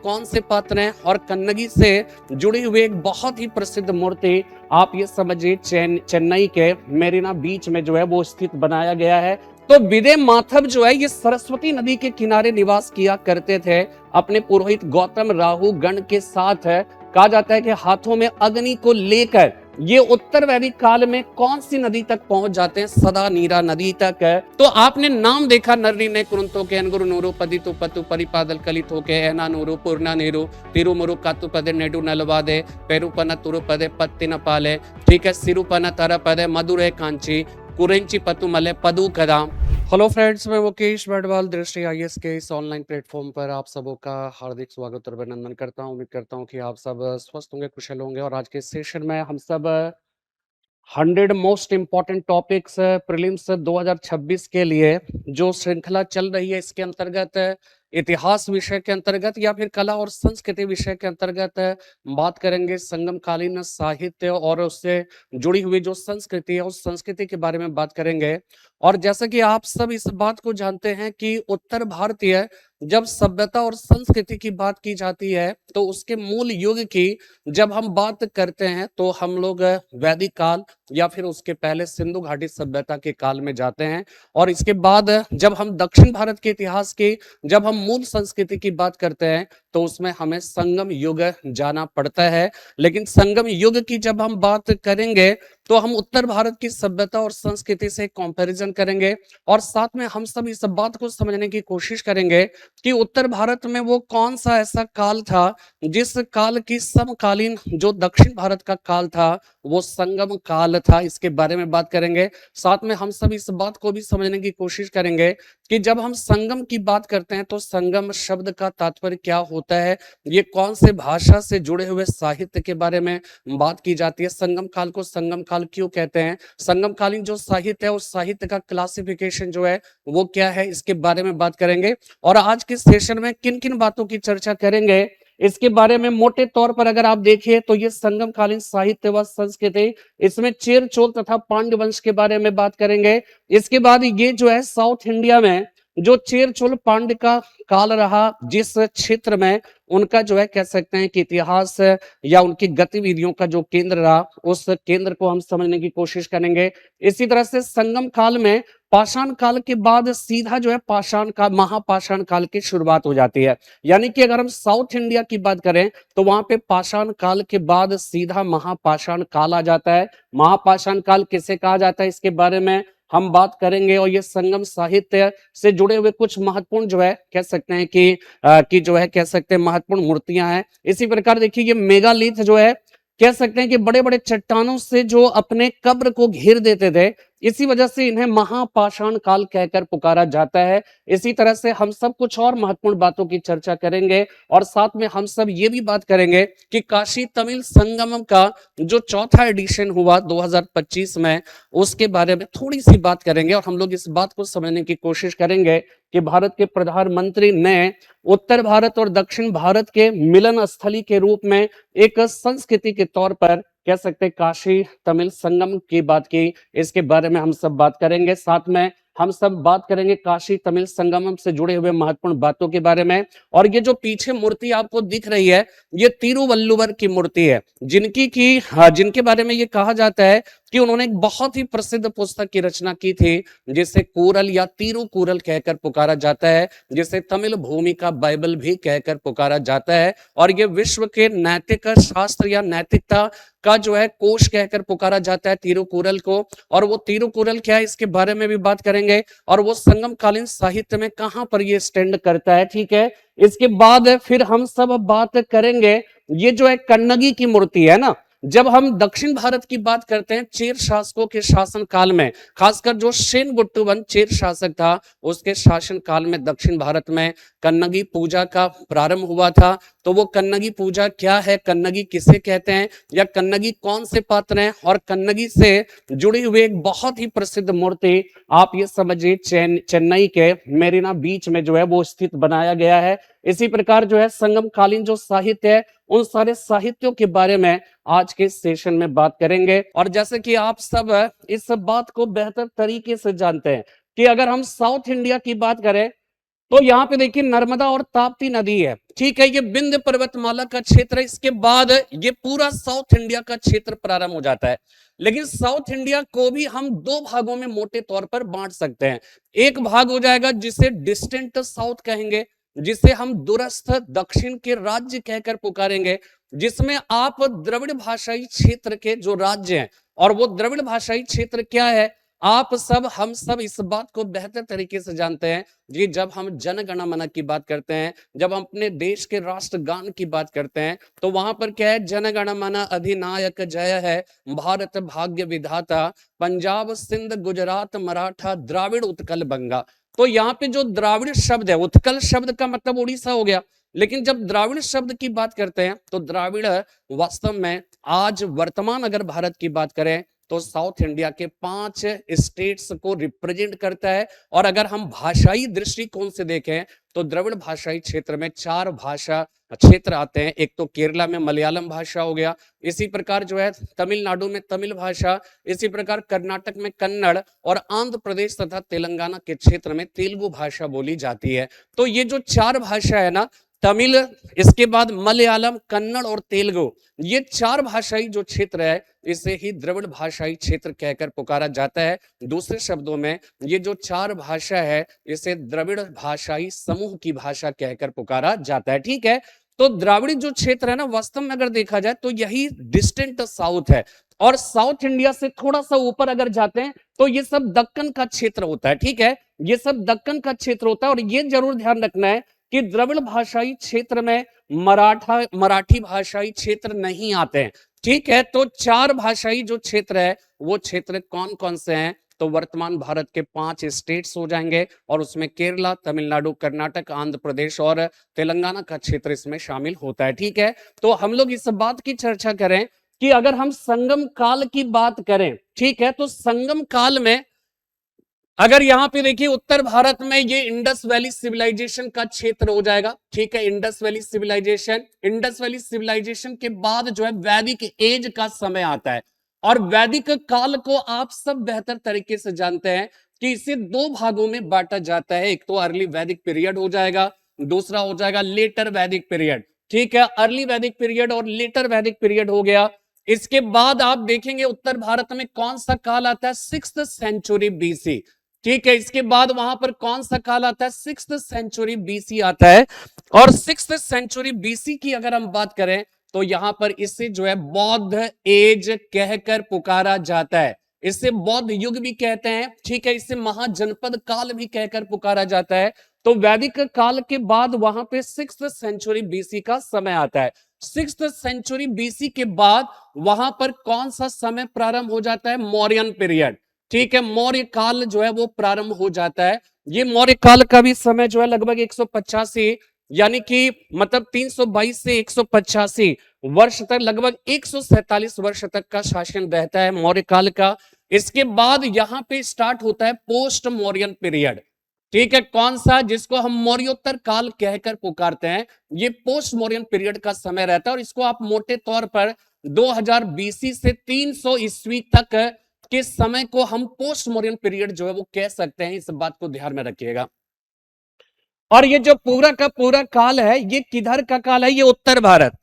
कौन से पात्र हैं और कन्नगी से जुड़ी हुई एक बहुत ही प्रसिद्ध मूर्ति आप ये समझिए चेन्नई के मेरीना बीच में जो है वो स्थित बनाया गया है। तो विदय माधव जो है ये सरस्वती नदी के किनारे निवास किया करते थे अपने पुरोहित गौतम राहु गण के साथ। कहा जाता है कि हाथों में अग्नि को लेकर ये उत्तर वैदिक काल में कौन सी नदी तक पहुंच जाते हैं? सदा नीरा नदी तक है। तो आपने नाम देखा नर्री ने कुरुंतो के अनगुरु नूरु पदितु पतु परिपादल कलित होके एना नूरु पूर्णा नीरु तिरुमुरु कातु पदे नेडु नलवादे पेरुपन तुरु पदे पत्ति न पाले, ठीक है, सिरुपन तर पदे मधुरे कांची कुरेंची पतु मले पदु कदाम। हेलो फ्रेंड्स, मैं मुकेश बडवाल दृष्टि आईएएस के इस ऑनलाइन प्लेटफॉर्म पर आप सबों का हार्दिक स्वागत और अभिनंदन करता हूं। उम्मीद करता हूं कि आप सब स्वस्थ होंगे, कुशल होंगे। और आज के सेशन में हम सब 100 मोस्ट इम्पॉर्टेंट टॉपिक्स प्रीलिम्स 2026 के लिए जो श्रृंखला चल रही है, इसके अंतर्गत इतिहास विषय के अंतर्गत या फिर कला और संस्कृति विषय के अंतर्गत बात करेंगे। संगमकालीन साहित्य और उससे जुड़ी हुई जो संस्कृति है उस संस्कृति के बारे में बात करेंगे। और जैसा कि आप सब इस बात को जानते हैं कि उत्तर भारतीय जब सभ्यता और संस्कृति की बात की जाती है तो उसके मूल युग की जब हम बात करते हैं तो हम लोग वैदिक काल या फिर उसके पहले सिंधु घाटी सभ्यता के काल में जाते हैं। और इसके बाद जब हम दक्षिण भारत के इतिहास की जब हम मूल संस्कृति की बात करते हैं तो उसमें हमें संगम युग जाना पड़ता है। लेकिन संगम युग की जब हम बात करेंगे तो हम उत्तर भारत की सभ्यता और संस्कृति से कंपैरिजन करेंगे और साथ में हम सब इस बात को समझने की कोशिश करेंगे कि उत्तर भारत में वो कौन सा ऐसा काल था जिस काल की समकालीन जो दक्षिण भारत का काल था वो संगम काल था। इसके बारे में बात करेंगे। साथ में हम सब इस बात को भी समझने की कोशिश करेंगे कि जब हम संगम की बात करते हैं तो संगम शब्द का तात्पर्य क्या होता है, ये कौन से भाषा से जुड़े हुए साहित्य के बारे में बात की जाती है, संगम काल को संगम काल क्यों कहते हैं, संगमकालीन जो साहित्य है उस साहित्य का क्लासिफिकेशन जो है वो क्या है, इसके बारे में बात करेंगे। और आज के सेशन में किन किन बातों की चर्चा करेंगे इसके बारे में मोटे तौर पर अगर आप देखिए तो ये संगमकालीन साहित्य व संस्कृति, इसमें चेर चोल तथा पांड्य वंश के बारे में बात करेंगे। इसके बाद ये जो है साउथ इंडिया में जो चेर चोल पांड्य का काल रहा, जिस क्षेत्र में उनका जो है कह सकते हैं कि इतिहास या उनकी गतिविधियों का जो केंद्र रहा उस केंद्र को हम समझने की कोशिश करेंगे। इसी तरह से संगम काल में पाषाण काल के बाद सीधा जो है पाषाण काल महापाषाण काल की शुरुआत हो जाती है। यानी कि अगर हम साउथ इंडिया की बात करें तो वहां पे पाषाण काल के बाद सीधा महापाषाण काल आ जाता है। महापाषाण काल किसे कहा जाता है इसके बारे में हम बात करेंगे। और ये संगम साहित्य से जुड़े हुए कुछ महत्वपूर्ण जो है कह सकते हैं कि जो है कह सकते हैं महत्वपूर्ण मूर्तियां हैं। इसी प्रकार देखिए ये मेगालिथ जो है कह सकते हैं कि बड़े बड़े चट्टानों से जो अपने कब्र को घेर देते थे, इसी वजह से इन्हें महापाषाण काल कहकर पुकारा जाता है। इसी तरह से हम सब कुछ और महत्वपूर्ण बातों की चर्चा करेंगे और साथ में हम सब ये भी बात करेंगे कि काशी तमिल संगमम का जो चौथा एडिशन हुआ 2025 में उसके बारे में थोड़ी सी बात करेंगे। और हम लोग इस बात को समझने की कोशिश करेंगे कि भारत के प्रधानमंत्री ने उत्तर भारत और दक्षिण भारत के मिलन स्थली के रूप में एक संस्कृति के तौर पर कह सकते काशी तमिल संगम की बात की, इसके बारे में हम सब बात करेंगे। साथ में हम सब बात करेंगे काशी तमिल संगमम से जुड़े हुए महत्वपूर्ण बातों के बारे में। और ये जो पीछे मूर्ति आपको दिख रही है ये तिरुवल्लुवर की मूर्ति है, जिनके बारे में ये कहा जाता है कि उन्होंने एक बहुत ही प्रसिद्ध पुस्तक की रचना की थी जिसे कुरल या तिरुकुरल कहकर पुकारा जाता है, जिसे तमिल भूमि का बाइबल भी कहकर पुकारा जाता है। और ये विश्व के नैतिक शास्त्र या नैतिकता का जो है कोश कहकर पुकारा जाता है तिरुकुरल को। और वो तिरुकुरल क्या है इसके बारे में भी बात करेंगे और वो संगमकालीन साहित्य में कहां पर ये स्टैंड करता है, ठीक है। इसके बाद फिर हम सब बात करेंगे ये जो है कन्नगी की मूर्ति है ना, जब हम दक्षिण भारत की बात करते हैं चेर शासकों के शासन काल में, खासकर जो सेनगुट्टुवन चेर शासक था उसके शासन काल में दक्षिण भारत में कन्नगी पूजा का प्रारंभ हुआ था। तो वो कन्नगी पूजा क्या है, कन्नगी किसे कहते हैं या कन्नगी कौन से पात्र हैं, और कन्नगी से जुड़ी हुई एक बहुत ही प्रसिद्ध मूर्ति आप ये समझिए चेन्नई के मेरीना बीच में जो है वो स्थित बनाया गया है। इसी प्रकार जो है संगमकालीन जो साहित्य है उन सारे साहित्यों के बारे में आज के सेशन में बात करेंगे। और जैसे कि आप सब इस बात को बेहतर तरीके से जानते हैं कि अगर हम साउथ इंडिया की बात करें तो यहाँ पे देखिए नर्मदा और ताप्ती नदी है। ठीक है, ये विंध्य पर्वतमाला का क्षेत्र है। इसके बाद ये पूरा साउथ इंडिया का क्षेत्र प्रारंभ हो जाता है। लेकिन साउथ इंडिया को भी हम दो भागों में मोटे तौर पर बांट सकते हैं। एक भाग हो जाएगा जिसे डिस्टेंट साउथ कहेंगे, जिसे हम दूरस्थ दक्षिण के राज्य कहकर पुकारेंगे, जिसमें आप द्रविड़ भाषाई क्षेत्र के जो राज्य हैं, और वो द्रविड़ भाषाई क्षेत्र क्या है, आप सब हम सब इस बात को बेहतर तरीके से जानते हैं जी। जब हम जनगण मन की बात करते हैं, जब हम अपने देश के राष्ट्रगान की बात करते हैं, तो वहां पर क्या है, जनगण मन अधिनायक जय है, भारत भाग्य विधाता, पंजाब सिंध गुजरात मराठा द्राविड़ उत्कल बंगा। तो यहाँ पे जो द्राविड़ शब्द है, उत्कल शब्द का मतलब उड़ीसा हो गया, लेकिन जब द्राविड़ शब्द की बात करते हैं तो द्राविड़ वास्तव में आज वर्तमान अगर भारत की बात करें तो साउथ इंडिया के 5 स्टेट्स को रिप्रेजेंट करता है। और अगर हम भाषाई दृष्टिकोण से देखें तो द्रविड़ भाषाई क्षेत्र में 4 भाषा क्षेत्र आते हैं। एक तो केरला में मलयालम भाषा हो गया, इसी प्रकार जो है तमिलनाडु में तमिल भाषा, इसी प्रकार कर्नाटक में कन्नड़, और आंध्र प्रदेश तथा तेलंगाना के क्षेत्र में तेलुगु भाषा बोली जाती है। तो ये जो 4 भाषा है ना, तमिल, इसके बाद मलयालम, कन्नड़ और तेलुगु, ये 4 भाषाई जो क्षेत्र है इसे ही द्रविड़ भाषाई क्षेत्र कहकर पुकारा जाता है। दूसरे शब्दों में ये जो 4 भाषा है इसे द्रविड़ भाषाई समूह की भाषा कहकर पुकारा जाता है। ठीक है, तो द्राविड़ी जो क्षेत्र है ना, वास्तव में अगर देखा जाए तो यही डिस्टेंट साउथ है। और साउथ इंडिया से थोड़ा सा ऊपर अगर जाते हैं तो ये सब दक्कन का क्षेत्र होता है। ठीक है, ये सब दक्कन का क्षेत्र होता है। और ये जरूर ध्यान रखना है कि द्रविड़ भाषाई क्षेत्र में मराठी भाषाई क्षेत्र नहीं आते हैं। ठीक है, तो 4 भाषाई जो क्षेत्र है वो क्षेत्र कौन कौन से हैं, तो वर्तमान भारत के 5 स्टेट्स हो जाएंगे, और उसमें केरला, तमिलनाडु, कर्नाटक, आंध्र प्रदेश और तेलंगाना का क्षेत्र इसमें शामिल होता है। ठीक है, तो हम लोग इस बात की चर्चा करें कि अगर हम संगम काल की बात करें, ठीक है, तो संगम काल में अगर यहाँ पे देखिए उत्तर भारत में ये इंडस वैली सिविलाइजेशन का क्षेत्र हो जाएगा। ठीक है, इंडस वैली सिविलाइजेशन के बाद जो है वैदिक एज का समय आता है। और वैदिक काल को आप सब बेहतर तरीके से जानते हैं कि इसे 2 भागों में बांटा जाता है। एक तो अर्ली वैदिक पीरियड हो जाएगा, दूसरा हो जाएगा लेटर वैदिक पीरियड। ठीक है, अर्ली वैदिक पीरियड और लेटर वैदिक पीरियड हो गया। इसके बाद आप देखेंगे उत्तर भारत में कौन सा काल आता है, 6th सेंचुरी बीसी। ठीक है, इसके बाद वहां पर कौन सा काल आता है, 6th सेंचुरी बीसी आता है। और 6th सेंचुरी बीसी की अगर हम बात करें तो यहां पर इसे जो है बौद्ध एज कहकर पुकारा जाता है, इसे बौद्ध युग भी कहते हैं। ठीक है, इसे महाजनपद काल भी कहकर पुकारा जाता है। तो वैदिक काल के बाद वहां पे 6th सेंचुरी बीसी का समय आता है। 6th सेंचुरी बीसी के बाद वहां पर कौन सा समय प्रारंभ हो जाता है, मौर्यन पीरियड। ठीक है, मौर्य काल जो है वो प्रारंभ हो जाता है। ये मौर्य काल का भी समय जो है लगभग 185 यानी कि मतलब 322 से 185 वर्ष तक, लगभग 147 वर्ष तक का शासन रहता है मौर्य काल का। इसके बाद यहां पे स्टार्ट होता है पोस्ट मौर्यन पीरियड। ठीक है, कौन सा, जिसको हम मौर्योत्तर काल कहकर पुकारते हैं, ये पोस्ट मौर्यन पीरियड का समय रहता है। और इसको आप मोटे तौर पर 2000 बीसी से 300 ईस्वी तक के समय को हम पोस्ट मौर्यन पीरियड जो है वो कह सकते हैं। इस बात को ध्यान में रखिएगा। और ये जो पूरा का पूरा काल है ये किधर का काल है, ये उत्तर भारत।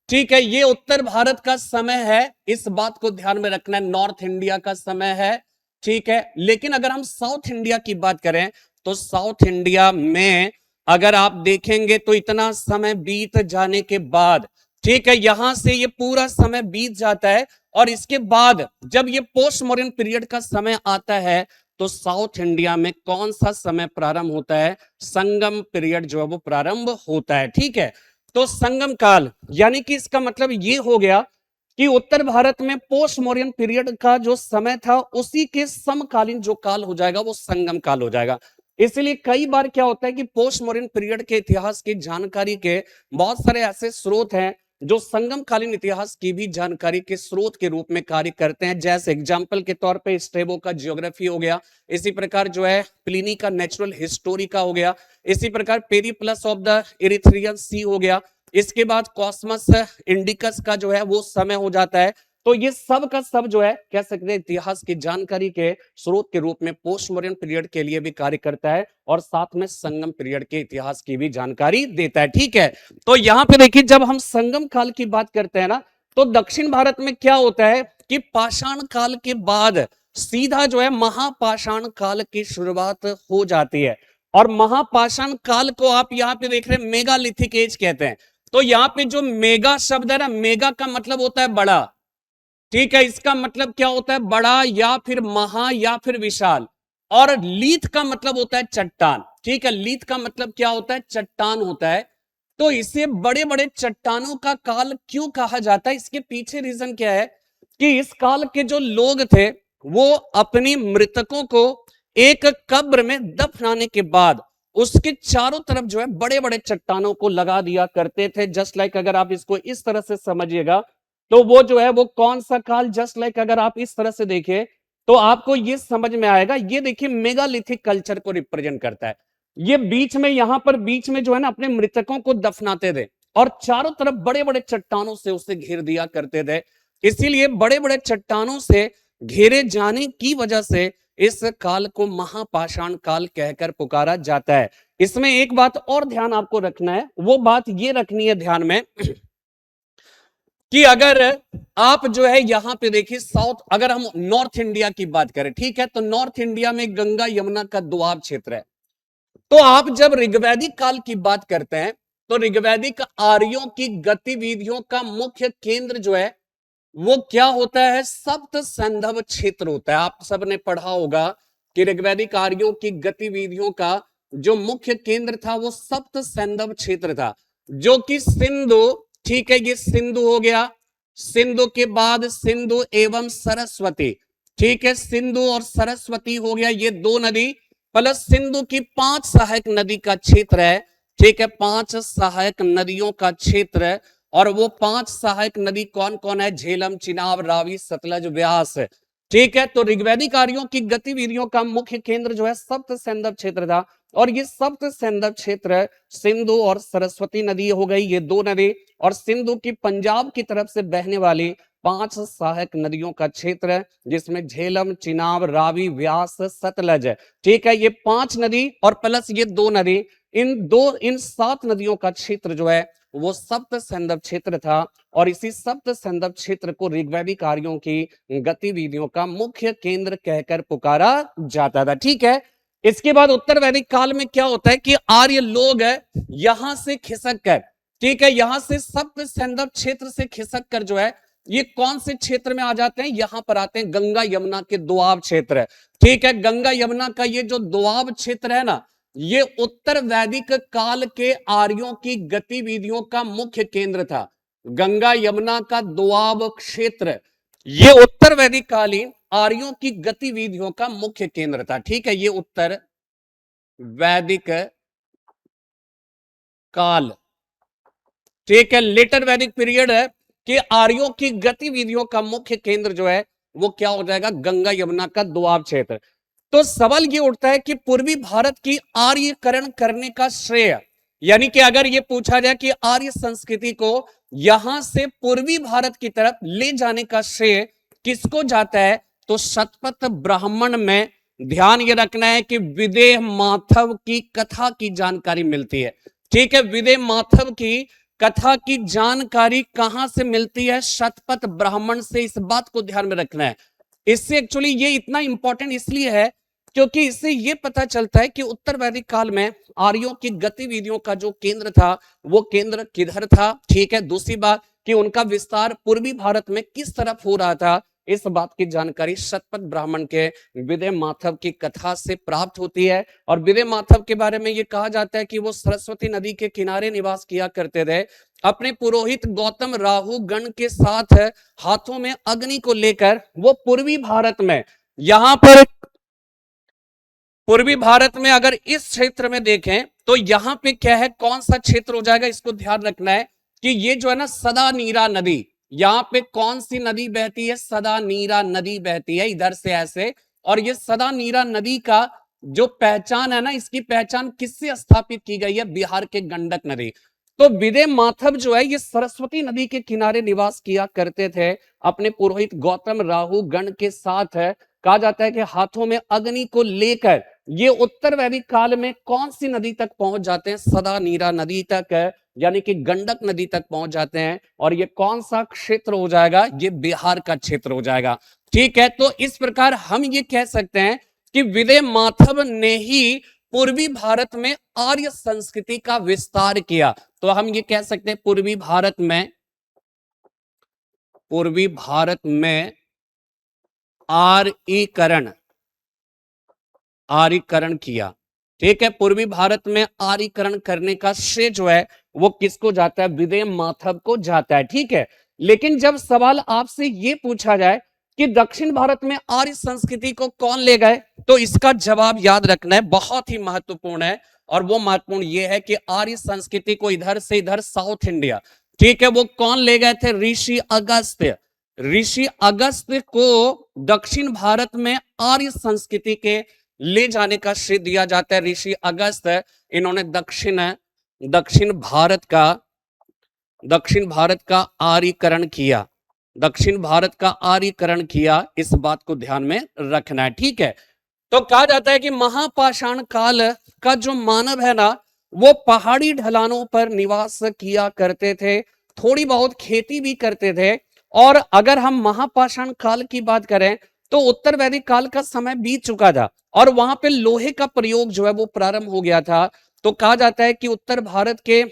ठीक है, ये उत्तर भारत का समय है, इस बात को ध्यान में रखना है, नॉर्थ इंडिया का समय है। ठीक है, लेकिन अगर हम साउथ इंडिया की बात करें तो साउथ इंडिया में अगर आप देखेंगे तो इतना समय बीत जाने के बाद, ठीक है, यहां से ये पूरा समय बीत जाता है। और इसके बाद जब ये पोस्ट मॉडर्न पीरियड का समय आता है तो साउथ इंडिया में कौन सा समय प्रारंभ होता है, संगम पीरियड जो है वो प्रारंभ होता है। ठीक है, तो संगम काल यानी कि इसका मतलब ये हो गया कि उत्तर भारत में पोस्ट मॉडर्न पीरियड का जो समय था उसी के समकालीन जो काल हो जाएगा वो संगम काल हो जाएगा। इसलिए कई बार क्या होता है कि पोस्ट मॉडर्न पीरियड के इतिहास की जानकारी के बहुत सारे ऐसे स्रोत हैं जो संगम कालीन इतिहास की भी जानकारी के स्रोत के रूप में कार्य करते हैं। जैसे एग्जाम्पल के तौर पे स्ट्रेबो का जियोग्राफी हो गया, इसी प्रकार जो है प्लिनी का नेचुरल हिस्टोरी का हो गया, इसी प्रकार पेरीप्लस ऑफ द इरिथ्रियन सी हो गया। इसके बाद कॉस्मस इंडिकस का जो है वो समय हो जाता है। तो ये सब का सब जो है कह सकते हैं इतिहास की जानकारी के स्रोत के रूप में पोस्ट मॉडर्न पीरियड के लिए भी कार्य करता है और साथ में संगम पीरियड के इतिहास की भी जानकारी देता है। ठीक है, तो यहां पे देखिए जब हम संगम काल की बात करते हैं ना, तो दक्षिण भारत में क्या होता है कि पाषाण काल के बाद सीधा जो है महापाषाण काल की शुरुआत हो जाती है। और महापाषाण काल को आप यहां पे देख रहे हैं मेगालिथिक एज कहते हैं। तो यहां पे जो मेगा शब्द है ना, मेगा का मतलब होता है बड़ा। ठीक है, इसका मतलब क्या होता है, बड़ा या फिर महा या फिर विशाल। और लीथ का मतलब होता है चट्टान। ठीक है, लीथ का मतलब क्या होता है, चट्टान होता है। तो इसे बड़े बड़े चट्टानों का काल क्यों कहा जाता है, इसके पीछे रीजन क्या है कि इस काल के जो लोग थे वो अपनी मृतकों को एक कब्र में दफनाने के बाद उसके चारों तरफ जो है बड़े बड़े चट्टानों को लगा दिया करते थे। जस्ट लाइक अगर आप इसको इस तरह से समझिएगा तो वो जो है वो कौन सा काल, जस्ट लाइक अगर आप इस तरह से देखें तो आपको ये समझ में आएगा। ये देखिए मेगालिथिक कल्चर को रिप्रेजेंट करता है। ये बीच में यहां पर बीच में जो है ना अपने मृतकों को दफनाते थे और चारों तरफ बड़े बड़े चट्टानों से उसे घेर दिया करते थे। इसीलिए बड़े बड़े चट्टानों से घेरे जाने की वजह से इस काल को महापाषाण काल कहकर पुकारा जाता है। इसमें एक बात और ध्यान आपको रखना है, वो बात ये रखनी है ध्यान में कि अगर आप जो है यहां पे देखिए साउथ, अगर हम नॉर्थ इंडिया की बात करें, ठीक है, तो नॉर्थ इंडिया में गंगा यमुना का दोआब क्षेत्र है। तो आप जब ऋग्वैदिक काल की बात करते हैं तो ऋग्वैदिक आर्यों की गतिविधियों का मुख्य केंद्र जो है वो क्या होता है, सप्त सैंधव क्षेत्र होता है। आप सबने पढ़ा होगा कि ऋग्वैदिक आर्यों की गतिविधियों का जो मुख्य केंद्र था वो सप्त सैंधव क्षेत्र था, जो कि सिंधु, ठीक है, ये सिंधु हो गया, सिंधु के बाद सिंधु एवं सरस्वती, ठीक है, सिंधु और सरस्वती हो गया ये दो नदी, प्लस सिंधु की 5 सहायक नदी का क्षेत्र है। ठीक है, 5 सहायक नदियों का क्षेत्र, और वो 5 सहायक नदी कौन कौन है, झेलम, चिनाब, रावी, सतलज, व्यास। ठीक है, तो ऋग्वैदिक आर्यों की गतिविधियों का मुख्य केंद्र जो है सप्त सैंधव क्षेत्र था। और ये सप्त सैंधव क्षेत्र सिंधु और सरस्वती नदी हो गई ये दो नदी, और सिंधु की पंजाब की तरफ से बहने वाली 5 सहायक नदियों का क्षेत्र, जिसमें झेलम, चिनाब, रावी, व्यास, सतलज। ठीक है, ये 5 नदी और प्लस ये दो नदी, इन 7 नदियों का क्षेत्र जो है वो सप्त सैंधव क्षेत्र था। और इसी सप्त सैंधव क्षेत्र को ऋग्वैदिक आर्यों की गतिविधियों का मुख्य केंद्र कहकर पुकारा जाता था। ठीक है, इसके बाद उत्तर वैदिक काल में क्या होता है कि आर्य लोग यहां से खिसक कर, ठीक है, यहां से सप्त सैंधव क्षेत्र से खिसक कर जो है ये कौन से क्षेत्र में आ जाते हैं, यहां पर आते हैं गंगा यमुना के दोआब क्षेत्र। ठीक है, गंगा यमुना का ये जो दोआब क्षेत्र है ना, ये उत्तर वैदिक काल के आर्यों की गतिविधियों का मुख्य केंद्र था। गंगा यमुना का दोआब क्षेत्र ये उत्तर वैदिक कालीन आर्यों की गतिविधियों का मुख्य केंद्र था। ठीक है, ये उत्तर वैदिक काल, ठीक है, लेटर वैदिक पीरियड है कि आर्यों की गतिविधियों का मुख्य केंद्र जो है वो क्या हो जाएगा, गंगा यमुना का दोआब क्षेत्र। तो सवाल ये उठता है कि पूर्वी भारत की आर्यकरण करने का श्रेय, यानी कि अगर ये पूछा जाए कि आर्य संस्कृति को यहां से पूर्वी भारत की तरफ ले जाने का श्रेय किसको जाता है, तो शतपथ ब्राह्मण में ध्यान ये रखना है कि विदेह माधव की कथा की जानकारी मिलती है। ठीक है, विदेह माधव की कथा की जानकारी कहां से मिलती है, शतपथ ब्राह्मण से। इस बात को ध्यान में रखना है। इससे एक्चुअली ये इतना इंपॉर्टेंट इसलिए है क्योंकि इससे ये पता चलता है कि उत्तर वैदिक काल में आर्यों की गतिविधियों का जो केंद्र था वो केंद्र किधर था। ठीक है, दूसरी बात कि उनका विस्तार पूर्वी भारत में किस तरफ हो रहा था, इस बात की जानकारी शतपथ ब्राह्मण के विदेह माधव की कथा से प्राप्त होती है। और विदेह माधव के बारे में ये कहा जाता है कि वो सरस्वती नदी के किनारे निवास किया करते थे, अपने पुरोहित गौतम राहु गण के साथ हाथों में अग्नि को लेकर वो पूर्वी भारत में, यहां पर पूर्वी भारत में अगर इस क्षेत्र में देखें तो यहां पे क्या है, कौन सा क्षेत्र हो जाएगा, इसको ध्यान रखना है कि ये जो है ना सदा नीरा नदी, यहां पे कौन सी नदी बहती है, सदा नीरा नदी बहती है इधर से ऐसे। और ये सदा नीरा नदी का जो पहचान है ना, इसकी पहचान किससे स्थापित की गई है, बिहार के गंडक नदी। तो विदय माधव जो है ये सरस्वती नदी के किनारे निवास किया करते थे अपने पुरोहित गौतम राहु गण के साथ। है कहा जाता है कि हाथों में अग्नि को लेकर ये उत्तर वैदिक काल में कौन सी नदी तक पहुंच जाते हैं? सदा नीरा नदी तक है, यानी कि गंडक नदी तक पहुंच जाते हैं। और ये कौन सा क्षेत्र हो जाएगा? ये बिहार का क्षेत्र हो जाएगा। ठीक है, तो इस प्रकार हम ये कह सकते हैं कि विदय माधव ने ही पूर्वी भारत में आर्य संस्कृति का विस्तार किया। तो हम ये कह सकते हैं पूर्वी भारत में आर्यीकरण किया। ठीक है, पूर्वी भारत में आर्यीकरण करने का श्रेय जो है वो किसको जाता है? विदय माधव को जाता है। ठीक है, लेकिन जब सवाल आपसे ये पूछा जाए कि दक्षिण भारत में आर्य संस्कृति को कौन ले गए, तो इसका जवाब याद रखना है, बहुत ही महत्वपूर्ण है। और वो महत्वपूर्ण ये है कि आर्य संस्कृति को इधर से इधर साउथ इंडिया, ठीक है, वो कौन ले गए थे? ऋषि अगस्त्य। ऋषि अगस्त्य को दक्षिण भारत में आर्य संस्कृति के ले जाने का श्रेय दिया जाता है। ऋषि अगस्त्य इन्होंने दक्षिण भारत का आर्यीकरण किया। दक्षिण भारत का आर्यीकरण किया, इस बात को ध्यान में रखना है। ठीक है, तो कहा जाता है कि महापाषाण काल का जो मानव है ना, वो पहाड़ी ढलानों पर निवास किया करते थे, थोड़ी बहुत खेती भी करते थे। और अगर हम महापाषाण काल की बात करें तो उत्तर वैदिक काल का समय बीत चुका था और वहां पे लोहे का प्रयोग जो है वो प्रारंभ हो गया था। तो कहा जाता है कि उत्तर भारत के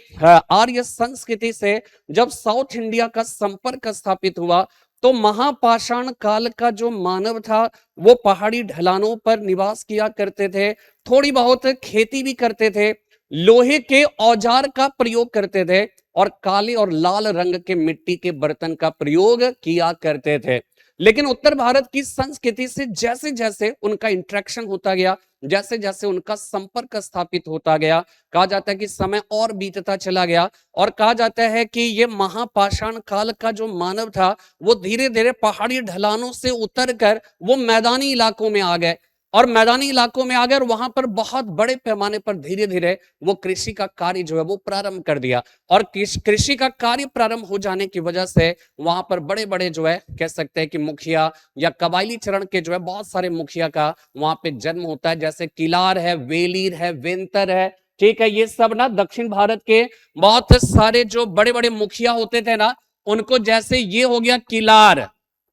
आर्य संस्कृति से जब साउथ इंडिया का संपर्क स्थापित हुआ तो महापाषाण काल का जो मानव था वो पहाड़ी ढलानों पर निवास किया करते थे, थोड़ी बहुत खेती भी करते थे, लोहे के औजार का प्रयोग करते थे और काले और लाल रंग के मिट्टी के बर्तन का प्रयोग किया करते थे। लेकिन उत्तर भारत की संस्कृति से जैसे जैसे उनका इंटरेक्शन होता गया, जैसे जैसे उनका संपर्क स्थापित होता गया, कहा जाता है कि समय और बीतता चला गया और कहा जाता है कि ये महापाषाण काल का जो मानव था वो धीरे धीरे पहाड़ी ढलानों से उतरकर वो मैदानी इलाकों में आ गए और मैदानी इलाकों में आ गए और वहां पर बहुत बड़े पैमाने पर धीरे धीरे वो कृषि का कार्य जो है वो प्रारंभ कर दिया। और कृषि का कार्य प्रारंभ हो जाने की वजह से वहां पर बड़े बड़े जो है कह सकते हैं कि मुखिया या कबायली चरण के जो है बहुत सारे मुखिया का वहां पे जन्म होता है, जैसे किलार है, वेलीर है, वेंतर है। ठीक है, ये सब ना दक्षिण भारत के बहुत सारे जो बड़े बड़े मुखिया होते थे ना, उनको जैसे ये हो गया किलार,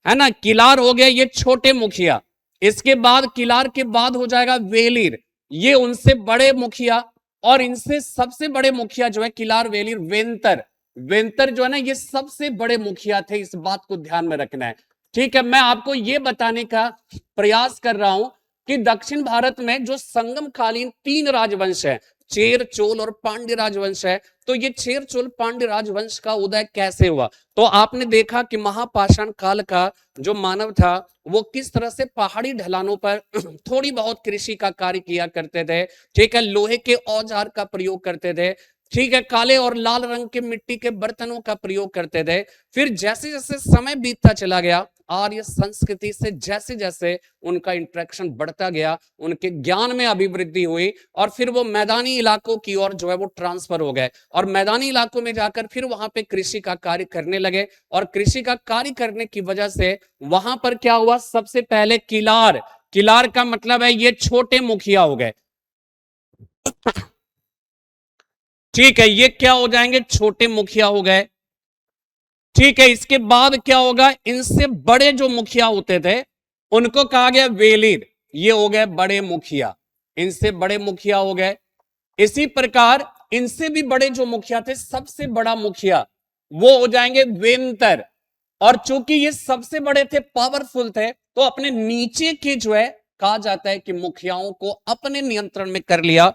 है ना, किलार हो गया ये छोटे मुखिया, इसके बाद किलार के बाद हो जाएगा वेलीर, ये उनसे बड़े मुखिया, और इनसे सबसे बड़े मुखिया जो है किलार वेलीर वेंतर, वेंतर जो है ना ये सबसे बड़े मुखिया थे। इस बात को ध्यान में रखना है। ठीक है, मैं आपको ये बताने का प्रयास कर रहा हूं कि दक्षिण भारत में जो संगम कालीन 3 राजवंश है, चेर, चोल और पांड्य राजवंश है, तो ये चेर, चोल, पांड्य राजवंश का उदय कैसे हुआ? तो आपने देखा कि महापाषाण काल का जो मानव था वो किस तरह से पहाड़ी ढलानों पर थोड़ी बहुत कृषि का कार्य किया करते थे। ठीक है, लोहे के औजार का प्रयोग करते थे, ठीक है, काले और लाल रंग के मिट्टी के बर्तनों का प्रयोग करते थे। फिर जैसे जैसे समय बीतता चला गया, आर्य संस्कृति से जैसे जैसे उनका इंटरेक्शन बढ़ता गया, उनके ज्ञान में अभिवृद्धि हुई और फिर वो मैदानी इलाकों की ओर जो है वो ट्रांसफर हो गए और मैदानी इलाकों में जाकर फिर वहां पे कृषि का कार्य करने लगे। और कृषि का कार्य करने की वजह से वहां पर क्या हुआ? सबसे पहले किलार, किलार का मतलब है ये छोटे मुखिया हो गए। ठीक है, ये क्या हो जाएंगे? छोटे मुखिया हो गए। ठीक है, इसके बाद क्या होगा? इनसे बड़े जो मुखिया होते थे उनको कहा गया वेलीर, ये हो गए बड़े मुखिया, इनसे बड़े मुखिया हो गए। इसी प्रकार इनसे भी बड़े जो मुखिया थे, सबसे बड़ा मुखिया वो हो जाएंगे वेंतर। और चूंकि ये सबसे बड़े थे, पावरफुल थे, तो अपने नीचे के जो है कहा जाता है कि मुखियाओं को अपने नियंत्रण में कर लिया।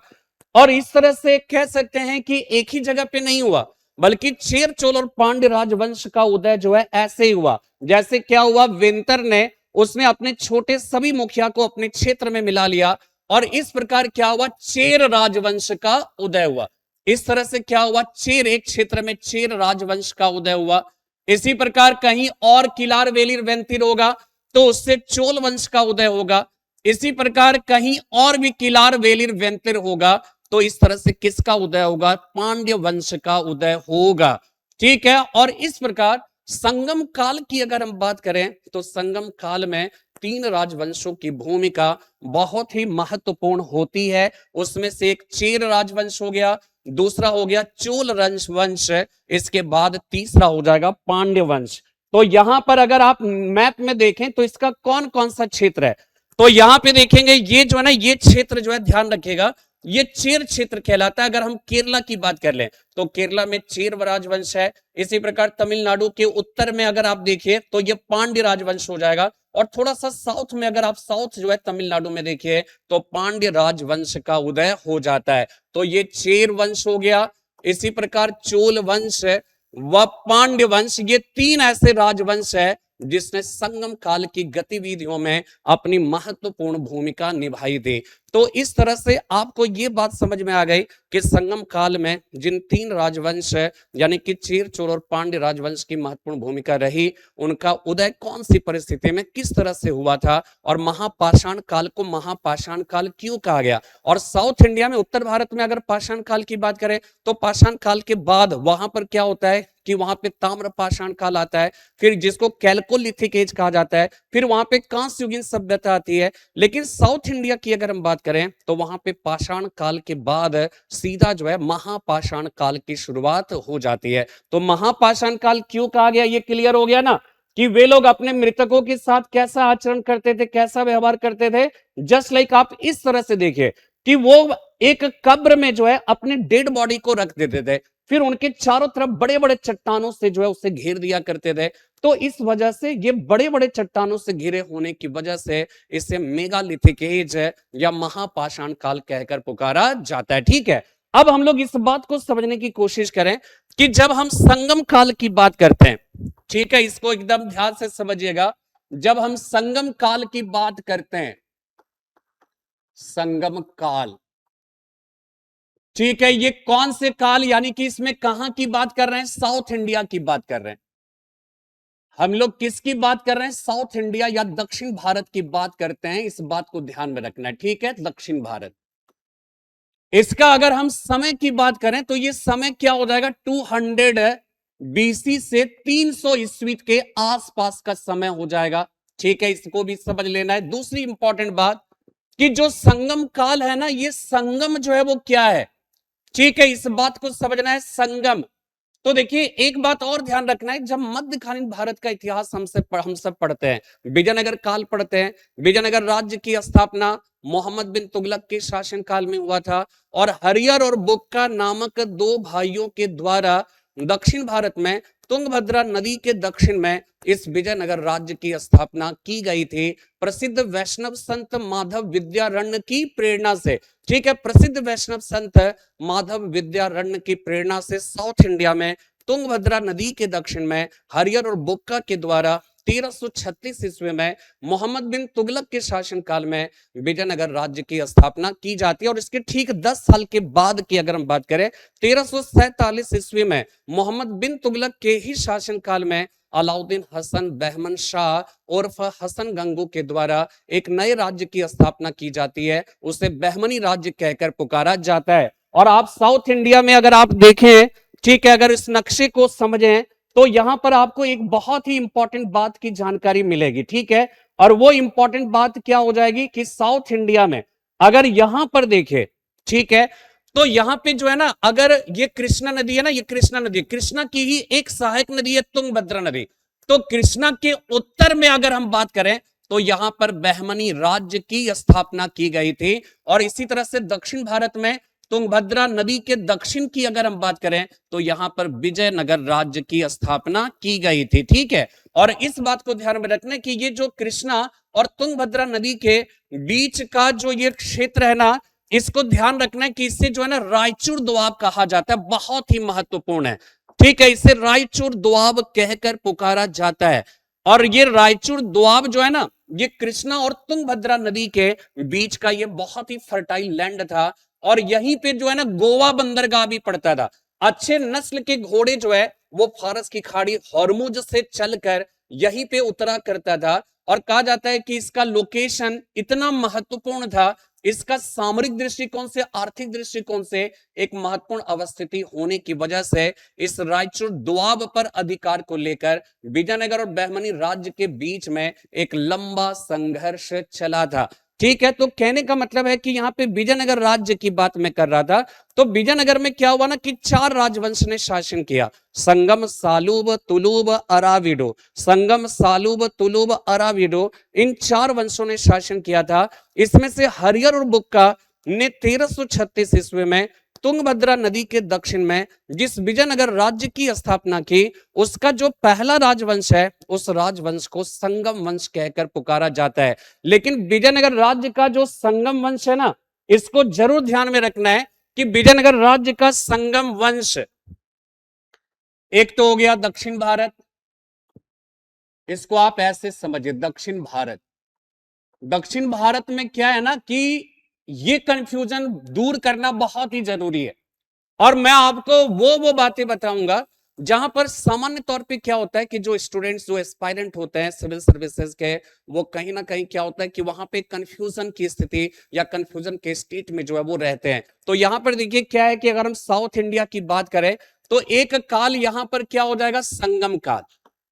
और इस तरह से कह सकते हैं कि एक ही जगह पे नहीं हुआ, बल्कि चेर, चोल और पांड्य राजवंश का उदय जो है ऐसे ही हुआ। जैसे क्या हुआ? वेंतर ने उसने अपने छोटे सभी मुखिया को अपने क्षेत्र में मिला लिया और इस प्रकार क्या हुआ? चेर राजवंश का उदय हुआ। इस तरह से क्या हुआ? चेर, एक क्षेत्र में चेर राजवंश का उदय हुआ। इसी प्रकार कहीं और किलार, वेलीर, वेंतिर होगा तो उससे चोल वंश का उदय होगा। इसी प्रकार कहीं और भी किलार, वेलीर, वेंतिर होगा तो इस तरह से किसका उदय होगा? पांड्य वंश का उदय होगा। ठीक है, और इस प्रकार संगम काल की अगर हम बात करें तो संगम काल में तीन राजवंशों की भूमिका बहुत ही महत्वपूर्ण होती है। उसमें से एक चेर राजवंश हो गया, दूसरा हो गया चोल राजवंश, इसके बाद तीसरा हो जाएगा पांड्य वंश। तो यहां पर अगर आप मैप में देखें तो इसका कौन कौन सा क्षेत्र है, तो यहां पे देखेंगे ये जो है ना, ये क्षेत्र जो है ध्यान रखिएगा, ये चेर क्षेत्र कहलाता है। अगर हम केरला की बात कर लें तो केरला में चेर राजवंश है। इसी प्रकार तमिलनाडु के उत्तर में अगर आप देखिए तो ये पांड्य राजवंश हो जाएगा, और थोड़ा सा साउथ में अगर आप साउथ जो है तमिलनाडु में देखिए तो पांड्य राजवंश का उदय हो जाता है। तो ये चेर वंश हो गया, इसी प्रकार चोल वंश व पांड्य वंश, ये तीन ऐसे राजवंश है जिसने संगम काल की गतिविधियों में अपनी महत्वपूर्ण भूमिका निभाई थी। तो इस तरह से आपको ये बात समझ में आ गई कि संगम काल में जिन तीन राजवंश यानी कि चेर चोल और पांड्य राजवंश की महत्वपूर्ण भूमिका रही, उनका उदय कौन सी परिस्थिति में किस तरह से हुआ था, और महापाषाण काल को महापाषाण काल क्यों कहा गया। और साउथ इंडिया में, उत्तर भारत में अगर पाषाण काल की बात करें तो पाषाण काल के बाद वहां पर क्या होता है कि वहां पे ताम्र पाषाण काल आता है, फिर जिसको कैल्कोलिथिक एज कहा जाता है, फिर वहां पे कांस्य युगीन सभ्यता आती है। लेकिन साउथ इंडिया की अगर हम बात करें तो वहां पे पाषाण काल के बाद सीधा जो है महापाषाण काल की शुरुआत हो जाती है। तो महापाषाण काल क्यों कहा गया, ये क्लियर हो गया ना, कि वे लोग अपने मृतकों के साथ कैसा आचरण करते थे, कैसा व्यवहार करते थे। जस्ट लाइक आप इस तरह से देखिए कि वो एक कब्र में जो है अपने डेड बॉडी को रख देते थे, फिर उनके चारों तरफ बड़े बड़े चट्टानों से जो है उसे घेर दिया करते थे। तो इस वजह से, ये बड़े बड़े चट्टानों से घिरे होने की वजह से इसे मेगालिथिक एज या महापाषाण काल कहकर पुकारा जाता है। ठीक है, अब हम लोग इस बात को समझने की कोशिश करें कि जब हम संगम काल की बात करते हैं, ठीक है, इसको एकदम ध्यान से समझिएगा, जब हम संगम काल की बात करते हैं, संगम काल, ठीक है, ये कौन से काल, यानी कि इसमें कहां की बात कर रहे हैं? साउथ इंडिया की बात कर रहे हैं। हम लोग किसकी बात कर रहे हैं? साउथ इंडिया या दक्षिण भारत की बात करते हैं, इस बात को ध्यान में रखना है। ठीक है, दक्षिण भारत। इसका अगर हम समय की बात करें तो ये समय क्या हो जाएगा? 200 बीसी से 300 ईस्वी के आसपास का समय हो जाएगा। ठीक है, इसको भी समझ लेना है। दूसरी इंपॉर्टेंट बात कि जो संगम काल है ना, ये संगम जो है वो क्या है, ठीक है, इस बात को समझना है, संगम। तो देखिए एक बात और ध्यान रखना है, जब मध्यकालीन भारत का इतिहास हम सब पढ़ते हैं, विजयनगर काल पढ़ते हैं, विजयनगर राज्य की स्थापना मोहम्मद बिन तुगलक के शासनकाल में हुआ था, और हरियर और बुक्का नामक दो भाइयों के द्वारा दक्षिण भारत में तुंगभद्रा नदी के दक्षिण में इस विजयनगर राज्य की स्थापना की गई थी, प्रसिद्ध वैष्णव संत माधव विद्यारण्य की प्रेरणा से। ठीक है, प्रसिद्ध वैष्णव संत माधव विद्यारण्य की प्रेरणा से साउथ इंडिया में तुंगभद्रा नदी के दक्षिण में हरियर और बुक्का के द्वारा 1336 ईस्वी में मोहम्मद बिन तुगलक के शासनकाल में विजयनगर राज्य की स्थापना की जाती है। और इसके ठीक 10 साल के बाद की अगर हम बात करें, 1347 ईस्वी में मोहम्मद बिन तुगलक के ही शासनकाल में अलाउद्दीन हसन बहमन शाह उर्फ हसन गंगू के द्वारा एक नए राज्य की स्थापना की जाती है, उसे बहमनी राज्य कहकर पुकारा जाता है। और आप साउथ इंडिया में अगर आप देखें, ठीक है, अगर इस नक्शे को समझें तो यहां पर आपको एक बहुत ही इंपॉर्टेंट बात की जानकारी मिलेगी। ठीक है, और वो इंपॉर्टेंट बात क्या हो जाएगी कि साउथ इंडिया में अगर यहां पर देखें, ठीक है, तो यहां पे जो है ना, अगर ये कृष्णा नदी है ना, ये कृष्णा नदी, कृष्णा की ही एक सहायक नदी है तुंगभद्रा नदी। तो कृष्णा के उत्तर में अगर हम बात करें तो यहां पर बहमनी राज्य की स्थापना की गई थी। और इसी तरह से दक्षिण भारत में तुंगभद्रा नदी के दक्षिण की अगर हम बात करें तो यहां पर विजयनगर राज्य की स्थापना की गई थी। ठीक है, और इस बात को ध्यान में रखना कि ये जो कृष्णा और तुंगभद्रा नदी के बीच का जो ये क्षेत्र है ना, इसको ध्यान रखना है कि इससे जो है ना रायचूर दोआब कहा जाता है, बहुत ही महत्वपूर्ण है। ठीक है, इसे रायचूर दोआब कहकर पुकारा जाता है। और ये रायचूर दोआब जो है ना, ये कृष्णा और तुंगभद्रा नदी के बीच का ये बहुत ही फर्टाइल लैंड था, और यहीं पे जो है ना गोवा बंदरगाह भी पड़ता था। अच्छे नस्ल के घोड़े जो है वो फारस की खाड़ी हॉर्मुज से चलकर यहीं पे उतरा करता था। और कहा जाता है कि इसका लोकेशन इतना महत्वपूर्ण था इसका सामरिक दृष्टिकोण से, आर्थिक दृष्टिकोण से एक महत्वपूर्ण अवस्थिति होने की वजह से इस रायचूर दोआब पर अधिकार को लेकर विजयनगर और बहमनी राज्य के बीच में एक लंबा संघर्ष चला था। ठीक है, तो कहने का मतलब है कि यहाँ पे विजयनगर राज्य की बात मैं कर रहा था। तो विजयनगर में क्या हुआ ना कि 4 राजवंश ने शासन किया, संगम, सालूब, तुलूब, अराविडो। संगम, सालूब, तुलूब, अराविडो, इन 4 वंशों ने शासन किया था। इसमें से हरियर और बुक्का ने 1336 ईस्वी में तुंगभद्रा नदी के दक्षिण में जिस विजयनगर राज्य की स्थापना की, उसका जो पहला राजवंश है उस राजवंश को संगम वंश कहकर पुकारा जाता है। लेकिन विजयनगर राज्य का जो संगम वंश है ना, इसको जरूर ध्यान में रखना है कि विजयनगर राज्य का संगम वंश, एक तो हो गया दक्षिण भारत, इसको आप ऐसे समझिए, दक्षिण भारत। दक्षिण भारत में क्या है ना कि ये कंफ्यूजन दूर करना बहुत ही जरूरी है, और मैं आपको वो बातें बताऊंगा जहां पर सामान्य तौर पे क्या होता है कि जो स्टूडेंट्स, जो एस्पायरेंट होते हैं सिविल सर्विसेज के, वो कहीं ना कहीं क्या होता है कि वहां पे कंफ्यूजन की स्थिति या कंफ्यूजन के स्टेट में जो है वो रहते हैं। तो यहां पर देखिए क्या है कि अगर हम साउथ इंडिया की बात करें तो एक काल यहां पर क्या हो जाएगा, संगम काल।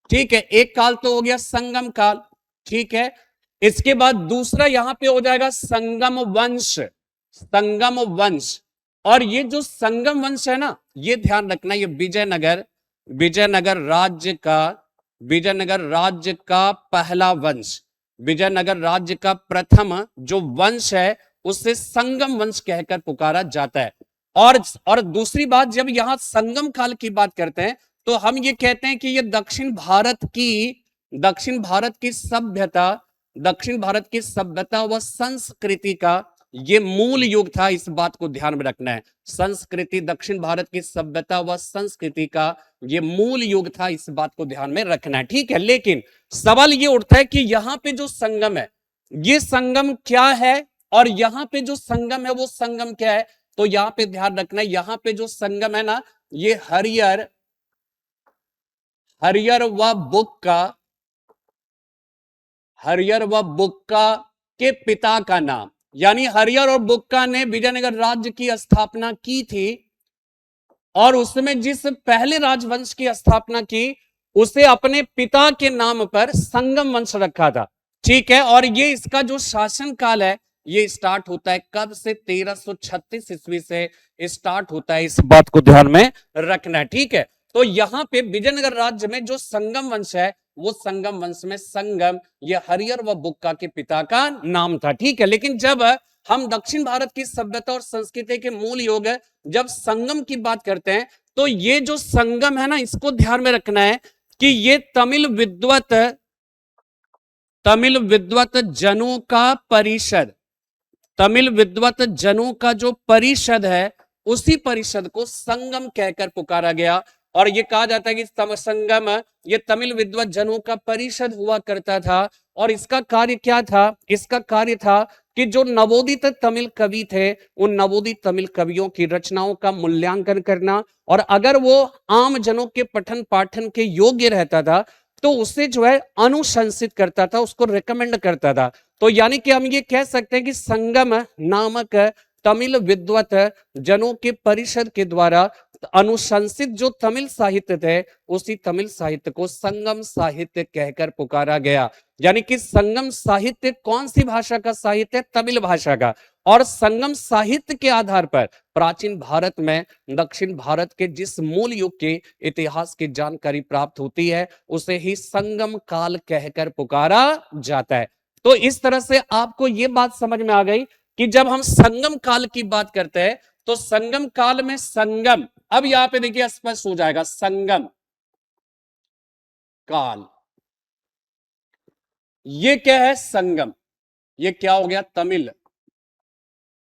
ठीक है, एक काल तो हो गया संगम काल। ठीक है, इसके बाद दूसरा यहां पे हो जाएगा संगम वंश, संगम वंश। और ये जो संगम वंश है ना, ये ध्यान रखना, ये विजयनगर, विजयनगर राज्य का, विजयनगर राज्य का पहला वंश, विजयनगर राज्य का प्रथम जो वंश है उसे संगम वंश कहकर पुकारा जाता है। और दूसरी बात, जब यहां संगम काल की बात करते हैं तो हम ये कहते हैं कि ये दक्षिण भारत की सभ्यता, दक्षिण भारत की सभ्यता व संस्कृति का ये मूल युग था। इस बात को ध्यान में रखना है, संस्कृति, दक्षिण भारत की सभ्यता व संस्कृति का ये मूल युग था, इस बात को ध्यान में रखना है। ठीक है, लेकिन सवाल ये उठता है कि यहां पे जो संगम है, ये संगम क्या है, और यहां पे जो संगम है वो संगम क्या है। तो यहां पे ध्यान रखना है, यहां पे जो संगम है ना, ये हरियर, हरियर व बुक्का, हरियर व बुक्का के पिता का नाम, यानी हरियर और बुक्का ने विजयनगर राज्य की स्थापना की थी, और उसमें जिस पहले राजवंश की स्थापना की उसे अपने पिता के नाम पर संगम वंश रखा था। ठीक है, और ये इसका जो शासन काल है ये स्टार्ट होता है कब से, 1336 ईस्वी से स्टार्ट होता है, इस बात को ध्यान में रखना है। ठीक है, तो यहां पे विजयनगर राज्य में जो संगम वंश है वो संगम वंश में संगम, ये हरियर व बुक्का के पिता का नाम था। ठीक है, लेकिन जब हम दक्षिण भारत की सभ्यता और संस्कृति के मूल योग जब संगम की बात करते हैं तो ये जो संगम है ना, इसको ध्यान में रखना है कि ये तमिल विद्वत जनों का परिषद, तमिल विद्वत जनों का जो परिषद है उसी परिषद को संगम कहकर पुकारा गया। और ये कहा जाता है कि संगम ये तमिल विद्वत जनों का परिषद हुआ करता था, और इसका कार्य क्या था, इसका कार्य था कि जो नवोदित तमिल कवि थे उन नवोदित तमिल कवियों की रचनाओं का मूल्यांकन करना, और अगर वो आम जनों के पठन पाठन के योग्य रहता था तो उसे जो है अनुशंसित करता था, उसको रिकमेंड करता था। तो यानी कि हम ये कह सकते हैं कि संगम नामक तमिल विद्वत जनों के परिषद के द्वारा अनुशंसित जो तमिल साहित्य थे उसी तमिल साहित्य को संगम साहित्य कहकर पुकारा गया। यानी कि संगम साहित्य कौन सी भाषा का साहित्य, तमिल भाषा का। और संगम साहित्य के आधार पर प्राचीन भारत में दक्षिण भारत के जिस मूल युग के इतिहास की जानकारी प्राप्त होती है उसे ही संगम काल कहकर पुकारा जाता है। तो इस तरह से आपको यह बात समझ में आ गई कि जब हम संगम काल की बात करते हैं तो संगम काल में संगम, अब यहां पे देखिए स्पष्ट हो जाएगा, संगम काल ये क्या है, संगम, ये क्या हो गया, तमिल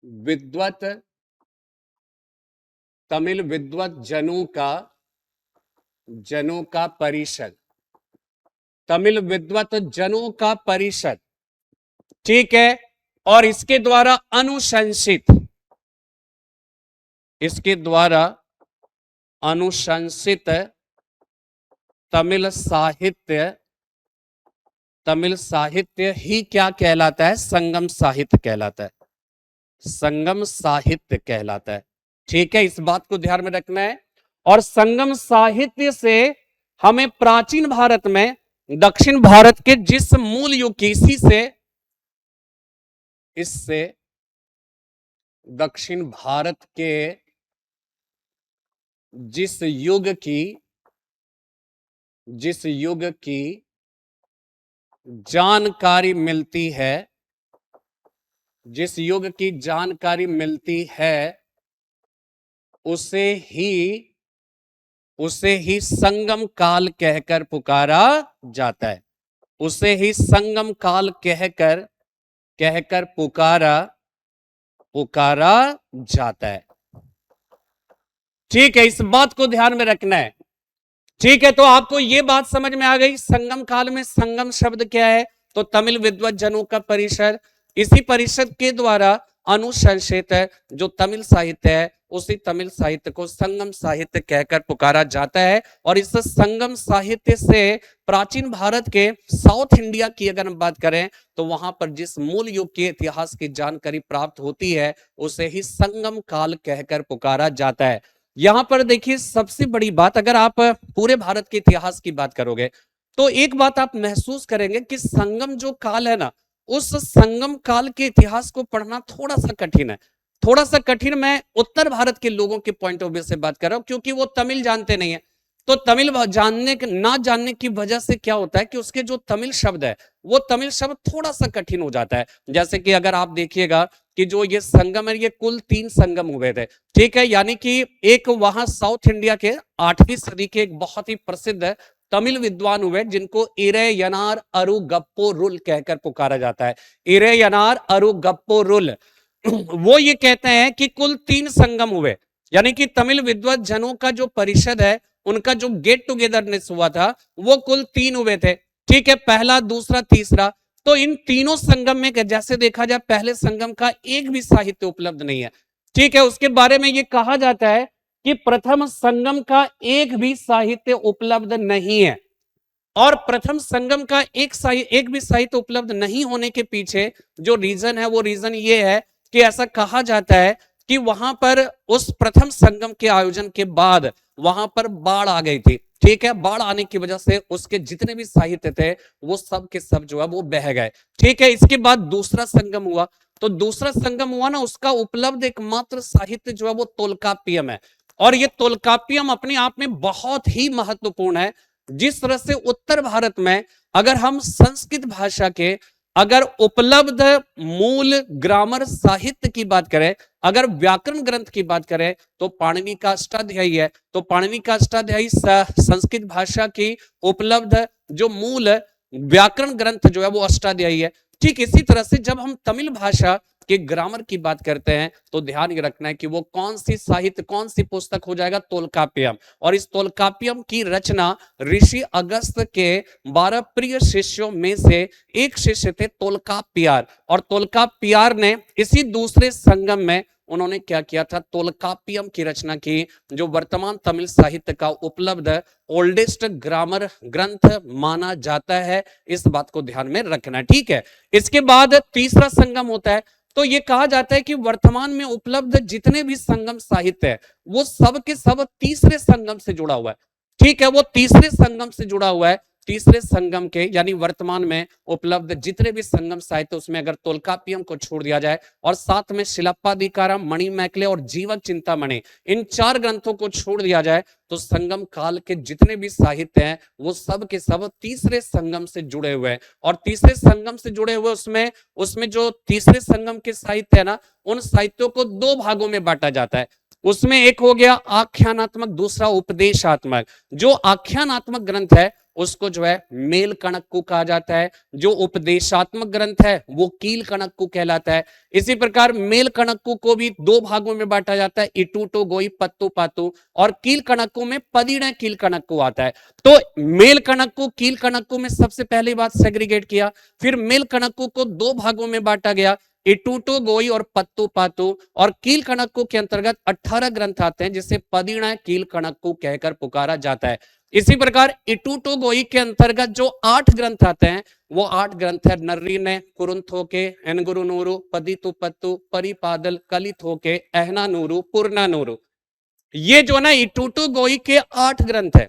विद्वत, तमिल विद्वत जनों का परिषद, तमिल विद्वत जनों का परिषद। ठीक है, और इसके द्वारा अनुशंसित, इसके द्वारा अनुशंसित तमिल साहित्य ही क्या कहलाता है, संगम साहित्य कहलाता है। संगम साहित्य कहलाता है। ठीक है, इस बात को ध्यान में रखना है। और संगम साहित्य से हमें प्राचीन भारत में दक्षिण भारत के जिस मूल युग की इससे दक्षिण भारत के जिस युग की जानकारी मिलती है, जिस युग की जानकारी मिलती है उसे ही संगम काल कहकर पुकारा जाता है। उसे ही संगम काल कहकर पुकारा जाता है। ठीक है, इस बात को ध्यान में रखना है। ठीक है, तो आपको यह बात समझ में आ गई। संगम काल में संगम शब्द क्या है? तो तमिल विद्वज्जनों का परिषद, इसी परिषद के द्वारा अनुशंसित जो तमिल साहित्य है उसी तमिल साहित्य को संगम साहित्य कहकर पुकारा जाता है। और इस संगम साहित्य से प्राचीन भारत के साउथ इंडिया की अगर हम बात करें तो वहां पर जिस मूल युग के इतिहास की जानकारी प्राप्त होती है उसे ही संगम काल कहकर पुकारा जाता है। यहां पर देखिए सबसे बड़ी बात, अगर आप पूरे भारत के इतिहास की बात करोगे तो एक बात आप महसूस करेंगे कि संगम जो काल है ना, उस संगम काल के इतिहास को पढ़ना थोड़ा सा कठिन है। थोड़ा सा कठिन मैं उत्तर भारत के लोगों के पॉइंट ऑफ व्यू से बात कर रहा हूं, क्योंकि वो तमिल जानते नहीं है। तो तमिल ना जानने की वजह से क्या होता है कि उसके जो तमिल शब्द है वो तमिल शब्द थोड़ा सा कठिन हो जाता है। जैसे कि अगर आप देखिएगा कि जो ये संगम है, ये कुल 3 संगम हुए थे। ठीक है, यानी कि एक वहां साउथ इंडिया के 8वीं सदी के एक बहुत ही प्रसिद्ध तमिल विद्वान हुए जिनको इरेयनार अरुगप्पोरुल कहकर पुकारा जाता है। इरेयनार अरुगप्पोरुल वो ये कहते हैं कि कुल 3 संगम हुए, यानी कि तमिल विद्वत जनों का जो परिषद है उनका जो गेट टुगेदरनेस हुआ था वो कुल 3 हुए थे। ठीक है, पहला, दूसरा, तीसरा। तो इन तीनों संगम में जैसे देखा जाए पहले संगम का एक भी साहित्य उपलब्ध नहीं है। ठीक है, उसके बारे में यह कहा जाता है कि प्रथम संगम का एक भी साहित्य उपलब्ध नहीं है। और प्रथम संगम का एक भी साहित्य उपलब्ध नहीं होने के पीछे जो रीजन है वो रीजन ये है कि ऐसा कहा जाता है कि वहां पर उस प्रथम संगम के आयोजन के बाद वहां पर बाढ़ आ गई थी। ठीक है, बाढ़ आने की वजह से उसके जितने भी साहित्य थे वो सब के सब जो है वो बह गए। ठीक है, इसके बाद दूसरा संगम हुआ, तो दूसरा संगम हुआ ना, उसका उपलब्ध एकमात्र साहित्य जो है वो तोलकाप्पियम है। और ये तोलकाप्पियम अपने आप में बहुत ही महत्वपूर्ण है। जिस तरह से उत्तर भारत में अगर हम संस्कृत भाषा के अगर उपलब्ध मूल ग्रामर साहित्य की बात करें, अगर व्याकरण ग्रंथ की बात करें तो पाणिनि का अष्टाध्यायी है। तो पाणिनि का अष्टाध्यायी संस्कृत भाषा की उपलब्ध जो मूल व्याकरण ग्रंथ जो है वो अष्टाध्यायी है। ठीक इसी तरह से जब हम तमिल भाषा के ग्रामर की बात करते हैं तो ध्यान ये रखना है कि वो कौन सी साहित्य, कौन सी पुस्तक हो जाएगा, तोलकाप्पियम। और इस तोलकाप्पियम की रचना ऋषि अगस्त्य के 12 प्रिय शिष्यों में से एक शिष्य थे तोलकाप्पियार। और तोलकाप्पियार ने इसी दूसरे संगम में उन्होंने क्या किया था, तोलकाप्पियम की रचना की, जो वर्तमान तमिल साहित्य का उपलब्ध ओल्डेस्ट ग्रामर ग्रंथ माना जाता है। इस बात को ध्यान में रखना। ठीक है, इसके बाद तीसरा संगम होता है। तो ये कहा जाता है कि वर्तमान में उपलब्ध जितने भी संगम साहित्य है वो सब के सब तीसरे संगम से जुड़ा हुआ है। ठीक है, वो तीसरे संगम से जुड़ा हुआ है। तीसरे संगम के यानी वर्तमान में उपलब्ध जितने भी संगम साहित्य उसमें अगर तोलकाप्पियम को छोड़ दिया जाए और साथ में शिलप्पाधिकारम, मणिमेखले और जीवक चिंतामणि, इन 4 ग्रंथों को छोड़ दिया जाए तो संगम काल के जितने भी साहित्य हैं वो सब के सब तीसरे संगम से जुड़े हुए हैं। और तीसरे संगम से जुड़े हुए उसमें जो तीसरे संगम के साहित्य है ना, उन साहित्यों को 2 भागों में बांटा जाता है। उसमें एक हो गया आख्यानात्मक, दूसरा उपदेशात्मक। जो आख्यानात्मक ग्रंथ है उसको जो है मेल कणक्कु कहा जाता है। जो उपदेशात्मक ग्रंथ है वो कील कणक्कु कहलाता है। इसी प्रकार मेल कणक्कु को भी 2 भागों में बांटा जाता है, इटूटो गोई पत्तु पातु। और कील कणक्कु में पदिण कील कणक्कु आता है। तो मेल कणक्कु, कील कणक्कु में सबसे पहली बात सेग्रीगेट किया, फिर मेल कणक्कु को 2 भागों में बांटा गया, इटूटो गोई और पत्तु पातु। और कील कणक्कु के अंतर्गत 18 ग्रंथ आते हैं जिसे पदिण कील कणक्कु कहकर पुकारा जाता है। इसी प्रकार इटूटोगोई के अंतर्गत जो 8 ग्रंथ आते हैं वो 8 ग्रंथ है नर्रीने कुरुंथोके एनगुरुनूरु पदितुपत्तु परिपादल कलिथोके एहनानूरु पुरनानूरु। ये जो ना इटूटोगोई के 8 ग्रंथ है।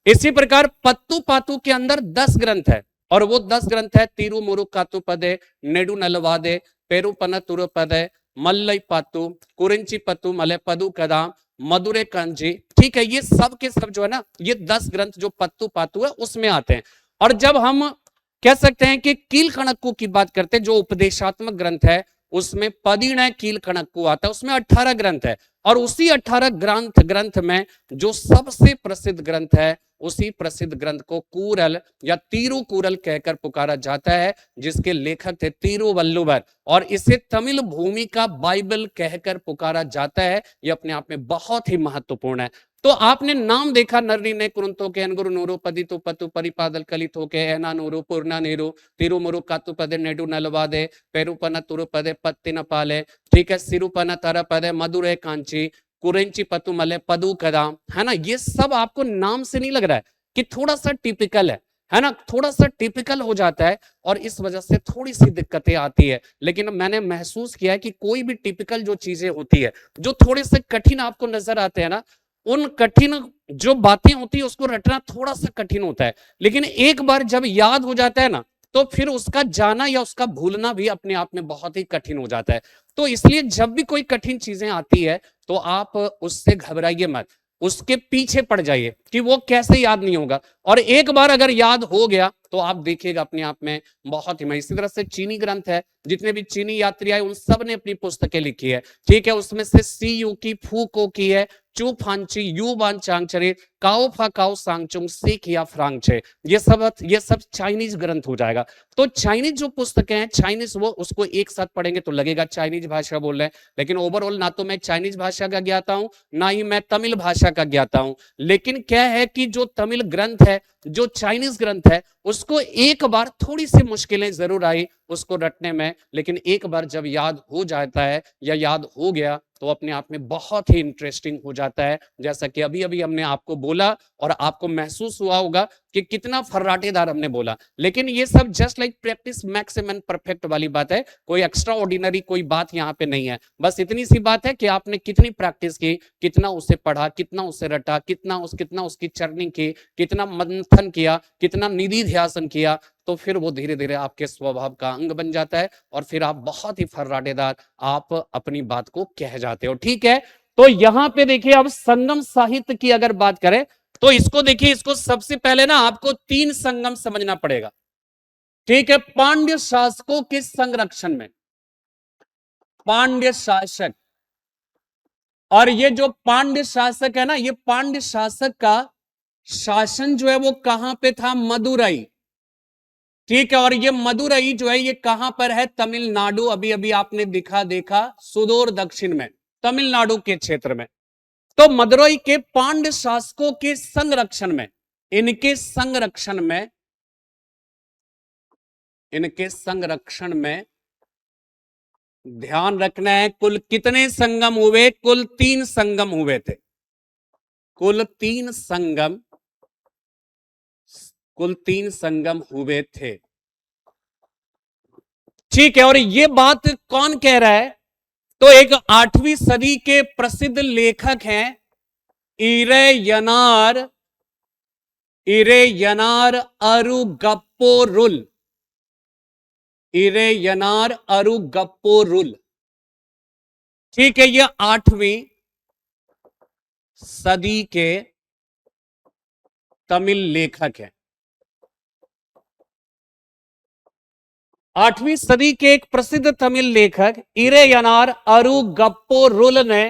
इसी प्रकार पत्तू पातू के अंदर 10 ग्रंथ है और वो 10 ग्रंथ है तिरुमुरु कातुपदे नेडु नलवादे पेरुपन तुरुपदे मल्लई पातु कुरिंची पत्तु मले पदु कदाम मधुरे कांजी। ठीक है, ये सब के सब जो है ना ये 10 ग्रंथ जो पत्तू पातू है उसमें आते हैं। और जब हम कह सकते हैं कि कील कणक्कु की बात करते हैं जो उपदेशात्मक ग्रंथ है उसमें पदिणय कील कणक्कु आता है, उसमें 18 ग्रंथ है। और उसी 18 ग्रंथ में जो सबसे प्रसिद्ध ग्रंथ है उसी प्रसिद्ध ग्रंथ को कूरल या तिरुकुरल कहकर पुकारा जाता है, जिसके लेखक थे तिरुवल्लुवर, और इसे तमिल भूमि का बाइबल कहकर पुकारा जाता है। यह अपने आप में बहुत ही महत्वपूर्ण है। तो आपने नाम देखा नर्री ने कुरुंतो के अनगुरु नूरु पदितु पतु परिपादल कलितो के एना नूरु पूर्णा नीरु तिरुमुरु कातुपदे नेडु नलवादे पेरुपन तुरुपदे पत्तिन पाले। ठीक है, सिरुपन तरपदे मधुरे कांची कुरेंची पतु मले पदु कदाम, है ना। ये सब आपको नाम से नहीं लग रहा है कि थोड़ा सा टिपिकल है ना, थोड़ा सा टिपिकल हो जाता है और इस वजह से थोड़ी सी दिक्कतें आती है। लेकिन मैंने महसूस किया है कि कोई भी टिपिकल जो चीजें होती है जो थोड़े से कठिन आपको नजर आते हैं ना, उन कठिन जो बातें होती है उसको रटना थोड़ा सा कठिन होता है, लेकिन एक बार जब याद हो जाता है ना तो फिर उसका जाना या उसका भूलना भी अपने आप में बहुत ही कठिन हो जाता है। तो इसलिए जब भी कोई कठिन चीजें आती है तो आप उससे घबराइए मत, उसके पीछे पड़ जाइए कि वो कैसे याद नहीं होगा। और एक बार अगर याद हो गया तो आप देखिएगा अपने आप में बहुत ही। इसी तरह से चीनी ग्रंथ है, जितने भी चीनी यात्री आए उन सब ने अपनी पुस्तकें लिखी है। ठीक है, उसमें से सी यू की फू को की है चू फांची यू बान चांगचरे काओ फा काओ सांगचुंग से किया फ्रांगचे, ये सब चाइनीज ग्रंथ हो जाएगा। तो चाइनीज जो पुस्तकें हैं चाइनीज वो उसको एक साथ पढ़ेंगे तो लगेगा चाइनीज भाषा बोल रहे हैं, लेकिन ओवरऑल ना तो मैं चाइनीज भाषा का ज्ञाता हूं ना ही मैं तमिल भाषा का ज्ञाता हूं। लेकिन क्या है कि जो तमिल ग्रंथ है जो चाइनीज ग्रंथ है उसको एक बार थोड़ी सी मुश्किलें जरूर आई उसको रटने में, लेकिन एक बार जब याद हो जाता है या याद हो गया तो अपने आप में बहुत ही इंटरेस्टिंग हो जाता है। जैसा कि अभी अभी हमने आपको बोला और आपको महसूस हुआ होगा कि कितना फर्राटेदार हमने बोला। लेकिन ये सब just like practice maximum perfect वाली बात है, कोई एक्स्ट्रा ऑर्डिनरी कोई बात यहाँ पे नहीं है। बस इतनी सी बात है कि आपने कितनी प्रैक्टिस की, कितना उसे पढ़ा, कितना उसे रटा, कितना उसकी चर्निंग की, कितना मंथन किया, कितना निधि ध्यासन किया, तो फिर वो धीरे धीरे आपके स्वभाव का अंग बन जाता है और फिर आप बहुत ही फर्राटेदार आप अपनी बात को कह जाते हो। ठीक है, तो यहां पे देखिए अब संगम साहित्य की अगर बात करें तो इसको देखिए, इसको सबसे पहले ना आपको 3 संगम समझना पड़ेगा। ठीक है, पांड्य शासकों के संरक्षण में पांड्य शासक, और ये जो पांड्य शासक है ना, ये पांड्य शासक का शासन जो है वो कहां पे था, मदुरई। ठीक है, और ये मदुरई जो है ये कहां पर है, तमिलनाडु। अभी अभी आपने देखा सुदूर दक्षिण में तमिलनाडु के क्षेत्र में। तो मदुरई के पांड्य शासकों के संरक्षण में इनके संरक्षण में ध्यान रखना है कुल कितने संगम हुए, कुल 3 संगम हुए थे। कुल 3 संगम हुए थे। ठीक है, और ये बात कौन कह रहा है, तो एक 8वीं सदी के प्रसिद्ध लेखक हैं इरेयनार अरुगप्पोरुल। ठीक है, ये 8वीं सदी के तमिल लेखक हैं। 8वीं सदी के एक प्रसिद्ध तमिल लेखक इरेयनार अरुगप्पोरुल ने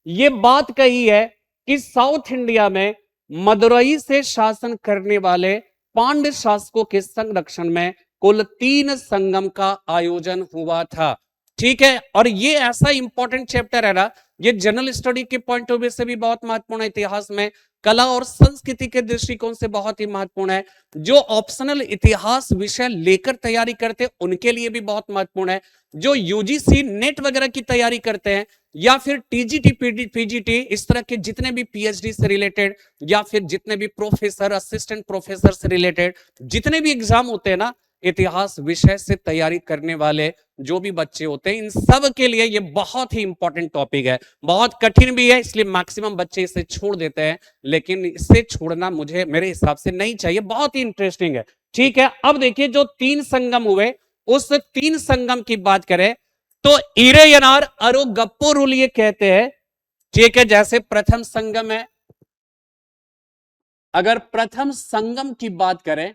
यह बात कही है कि साउथ इंडिया में मदुरई से शासन करने वाले पांड्य शासकों के संरक्षण में कुल 3 संगम का आयोजन हुआ था। ठीक है, और ये ऐसा इंपॉर्टेंट चैप्टर है ना, ये जनरल स्टडी के पॉइंट ऑफ व्यू से भी बहुत महत्वपूर्ण है, इतिहास में कला और संस्कृति के दृष्टिकोण से बहुत ही महत्वपूर्ण है, जो ऑप्शनल इतिहास विषय लेकर तैयारी करते हैं उनके लिए भी बहुत महत्वपूर्ण है, जो यूजीसी नेट वगैरह की तैयारी करते हैं या फिर टीजीटी पीजीटी इस तरह के जितने भी पीएचडी से रिलेटेड या फिर जितने भी प्रोफेसर असिस्टेंट प्रोफेसर से रिलेटेड जितने भी एग्जाम होते हैं ना, इतिहास विषय से तैयारी करने वाले जो भी बच्चे होते हैं, इन सब के लिए ये बहुत ही इंपॉर्टेंट टॉपिक है, बहुत कठिन भी है, इसलिए मैक्सिमम बच्चे इसे छोड़ देते हैं, लेकिन इसे छोड़ना मुझे मेरे हिसाब से नहीं चाहिए, बहुत ही इंटरेस्टिंग है। ठीक है, अब देखिए जो तीन संगम हुए उस तीन संगम की बात करें तो इरेयनार अरुगप्पोरुल ये कहते हैं। ठीक है, जैसे प्रथम संगम है, अगर प्रथम संगम की बात करें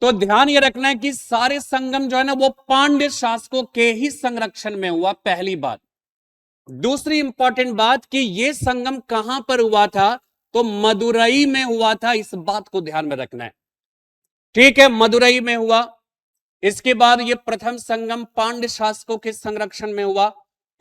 तो ध्यान ये रखना है कि सारे संगम जो है ना वो पांड्य शासकों के ही संरक्षण में हुआ, पहली बात। दूसरी इंपॉर्टेंट बात कि ये संगम कहां पर हुआ था, तो मदुरई में हुआ था, इस बात को ध्यान में रखना है। ठीक है, मदुरई में हुआ। इसके बाद ये प्रथम संगम पांड्य शासकों के संरक्षण में हुआ।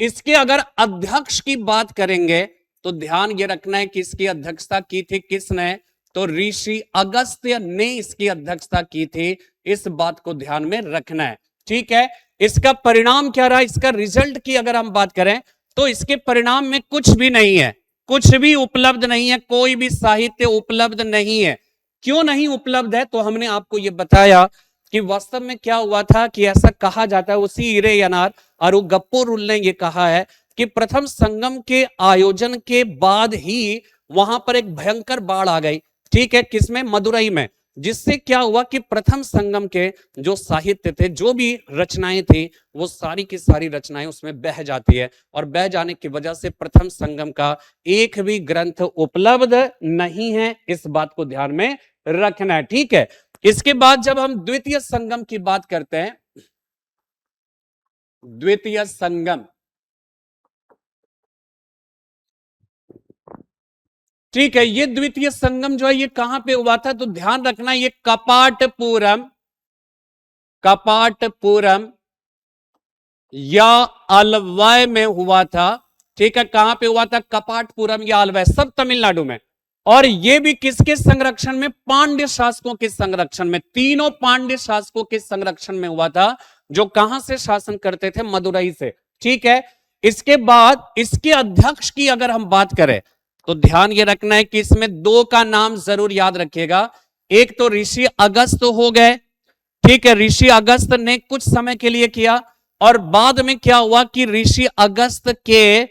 इसके अगर अध्यक्ष की बात करेंगे तो ध्यान ये रखना है कि इसकी अध्यक्षता की थी किसने, तो ऋषि अगस्त्य ने इसकी अध्यक्षता की थी, इस बात को ध्यान में रखना है। ठीक है, इसका परिणाम क्या रहा, इसका रिजल्ट की अगर हम बात करें तो इसके परिणाम में कुछ भी नहीं है, कुछ भी उपलब्ध नहीं है, कोई भी साहित्य उपलब्ध नहीं है। क्यों नहीं उपलब्ध है, तो हमने आपको यह बताया कि वास्तव में क्या हुआ था कि ऐसा कहा जाता है, उसी इरेयनार अरुगप्पोरुल ने यह कहा है कि प्रथम संगम के आयोजन के बाद ही वहां पर एक भयंकर बाढ़ आ गई। ठीक है, किसमें, मदुरई में, जिससे क्या हुआ कि प्रथम संगम के जो साहित्य थे, जो भी रचनाएं थी, वो सारी की सारी रचनाएं उसमें बह जाती है, और बह जाने की वजह से प्रथम संगम का एक भी ग्रंथ उपलब्ध नहीं है, इस बात को ध्यान में रखना है। ठीक है, इसके बाद जब हम द्वितीय संगम की बात करते हैं, द्वितीय संगम, ठीक है, ये द्वितीय संगम जो है ये कहां पे हुआ था, तो ध्यान रखना ये कपाटपुरम, कपाटपुरम या अलवय में हुआ था। ठीक है, कहां पे हुआ था, कपाटपुरम या अलवय, सब तमिलनाडु में। और ये भी किसके संरक्षण में, पांड्य शासकों के संरक्षण में, तीनों पांड्य शासकों के संरक्षण में हुआ था, जो कहां से शासन करते थे, मदुरई से। ठीक है, इसके बाद इसके अध्यक्ष की अगर हम बात करें तो ध्यान ये रखना है कि इसमें दो का नाम जरूर याद रखिएगा, एक तो ऋषि अगस्त हो गए। ठीक है, ऋषि अगस्त ने कुछ समय के लिए किया, और बाद में क्या हुआ कि ऋषि अगस्त के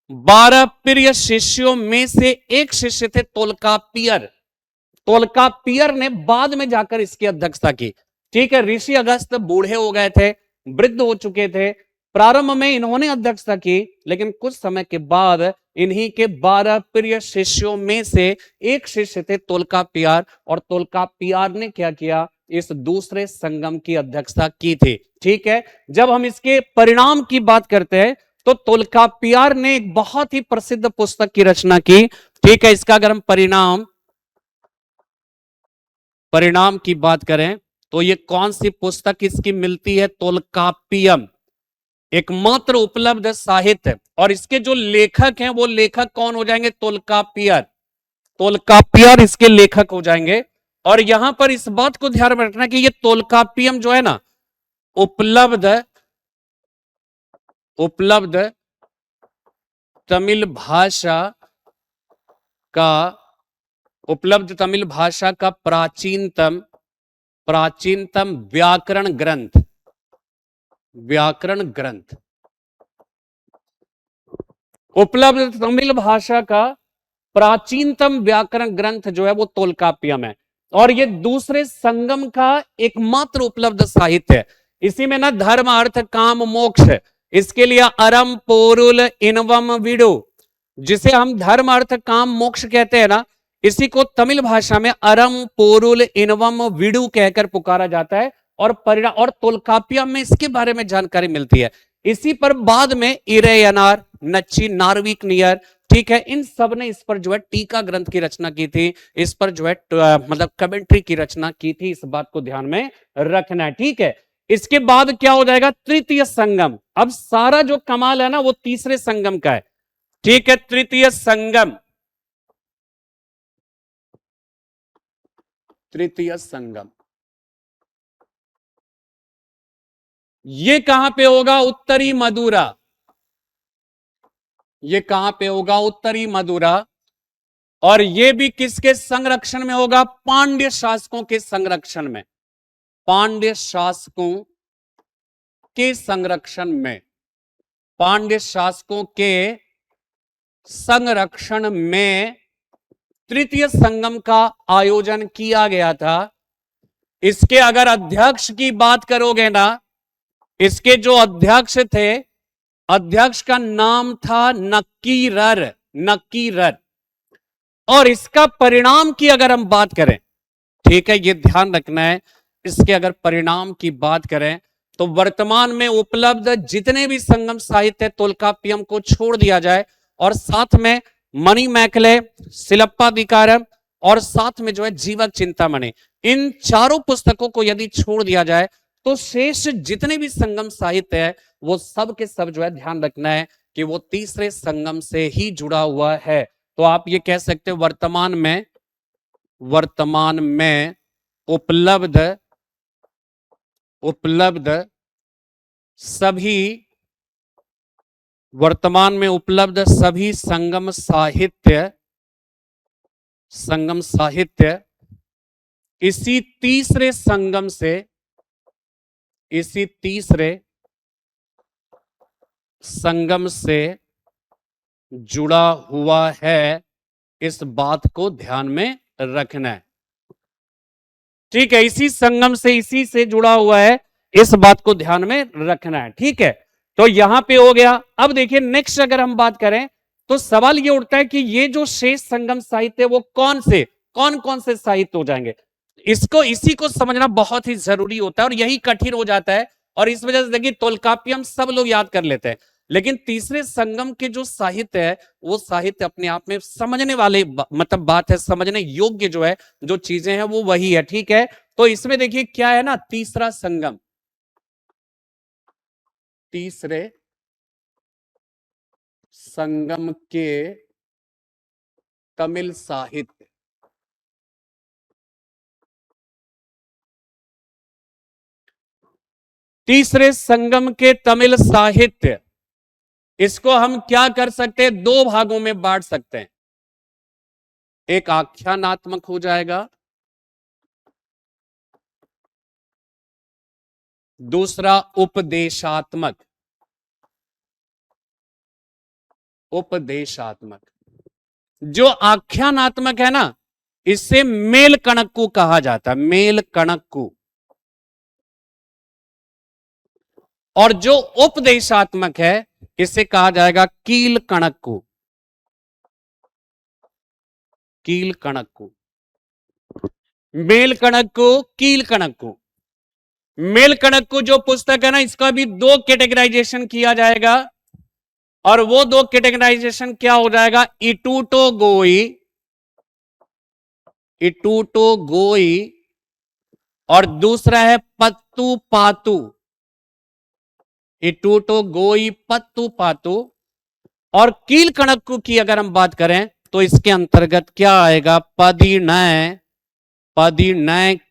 12 प्रिय शिष्यों में से एक शिष्य थे तोल्कापियर, तोल्कापियर ने बाद में जाकर इसकी अध्यक्षता की। ठीक है, ऋषि अगस्त बूढ़े हो गए थे, वृद्ध हो चुके थे, प्रारंभ में इन्होंने अध्यक्षता की, लेकिन कुछ समय के बाद इन्हीं के 12 प्रिय शिष्यों में से एक शिष्य थे तोल्कापियर, और तोल्कापियर ने क्या किया, इस दूसरे संगम की अध्यक्षता की थी। ठीक है, जब हम इसके परिणाम की बात करते हैं तो तोल्कापियर ने एक बहुत ही प्रसिद्ध पुस्तक की रचना की। ठीक है, इसका अगर हम परिणाम की बात करें तो ये कौन सी पुस्तक इसकी मिलती है, तोल्कापियम, एकमात्र उपलब्ध साहित्य, और इसके जो लेखक हैं वो लेखक कौन हो जाएंगे, तोल्कापियर, तोल्कापियर इसके लेखक हो जाएंगे। और यहां पर इस बात को ध्यान में रखना कि ये तोल्कापियम जो है ना, उपलब्ध तमिल भाषा का, उपलब्ध तमिल भाषा का प्राचीनतम व्याकरण ग्रंथ, उपलब्ध तमिल भाषा का प्राचीनतम व्याकरण ग्रंथ जो है वो तोल्कापियम है, और ये दूसरे संगम का एकमात्र उपलब्ध साहित्य है। इसी में ना धर्म अर्थ काम मोक्ष, इसके लिए अरम पोरुल इनवम विडु, जिसे हम धर्म अर्थ काम मोक्ष कहते हैं ना, इसी को तमिल भाषा में अरम पोरुल इनवम विडु कहकर पुकारा जाता है, और तोल्कापियम में इसके बारे में जानकारी मिलती है। इसी पर बाद में इरेयनार, नच्ची, नार्विक नियर, ठीक है, इन सब ने इस पर जो है टीका ग्रंथ की रचना की थी, इस पर जो है मतलब कमेंट्री की रचना की थी, इस बात को ध्यान में रखना है। ठीक है, इसके बाद क्या हो जाएगा, तृतीय संगम। अब सारा जो कमाल है ना वो तीसरे संगम का है, ठीक है। तृतीय संगम, तृतीय संगम ये कहां पे होगा, उत्तरी मदुरा। ये कहां पे होगा, उत्तरी मदुरा। और ये भी किसके संरक्षण में होगा, पांड्य शासकों के संरक्षण में, पांड्य शासकों के संरक्षण में, पांड्य शासकों के संरक्षण में तृतीय संगम का आयोजन किया गया था। इसके अगर अध्यक्ष की बात करोगे ना, इसके जो अध्यक्ष थे, अध्यक्ष का नाम था नक्कीरर, नक्कीरर। और इसका परिणाम की अगर हम बात करें, ठीक है, ये ध्यान रखना है, इसके अगर परिणाम की बात करें तो वर्तमान में उपलब्ध जितने भी संगम साहित्य तोल्काप्पियम को छोड़ दिया जाए और साथ में मणिमेखले, शिलप्पाधिकारम और साथ में जो है जीवक चिंतामणि, इन चारों पुस्तकों को यदि छोड़ दिया जाए तो शेष जितने भी संगम साहित्य है वो सब के सब जो है ध्यान रखना है कि वो तीसरे संगम से ही जुड़ा हुआ है। तो आप ये कह सकते हो वर्तमान में उपलब्ध सभी, वर्तमान में उपलब्ध सभी संगम साहित्य इसी तीसरे संगम से जुड़ा हुआ है, इस बात को ध्यान में रखना है, ठीक है। इसी संगम से, इसी से जुड़ा हुआ है, इस बात को ध्यान में रखना है, ठीक है। तो यहां पे हो गया। अब देखिए नेक्स्ट अगर हम बात करें तो सवाल ये उठता है कि ये जो शेष संगम साहित्य वो कौन कौन से साहित्य हो जाएंगे। इसी को समझना बहुत ही जरूरी होता है और यही कठिन हो जाता है। और इस वजह से देखिए तोल्काप्पियम सब लोग याद कर लेते हैं, लेकिन तीसरे संगम के जो साहित्य है वो साहित्य अपने आप में समझने वाले मतलब बात है, समझने योग्य जो है जो चीजें हैं वो वही है, ठीक है। तो इसमें देखिए क्या है ना, तीसरा संगम, तीसरे संगम के तमिल साहित्य, तीसरे संगम के तमिल साहित्य, इसको हम क्या कर सकते हैं, दो भागों में बांट सकते हैं। एक आख्यानात्मक हो जाएगा, दूसरा उपदेशात्मक। जो आख्यानात्मक है ना, इससे मेल कणक्कू कहा जाता है, मेल कणक्कू। और जो उपदेशात्मक है इसे कहा जाएगा कील कणक्कू, कील कणक्कू। मेल कणक्कू, कील कणक्कू। मेल कणक्कू जो पुस्तक है ना, इसका भी दो कैटेगराइजेशन किया जाएगा और वो दो कैटेगराइजेशन क्या हो जाएगा, इटूटो गोई, इटूटो गोई, और दूसरा है पत्तू पातू, इटूटो गोई पत्तू पातू। और कील कणक्कू की अगर हम बात करें तो इसके अंतर्गत क्या आएगा, पदिनय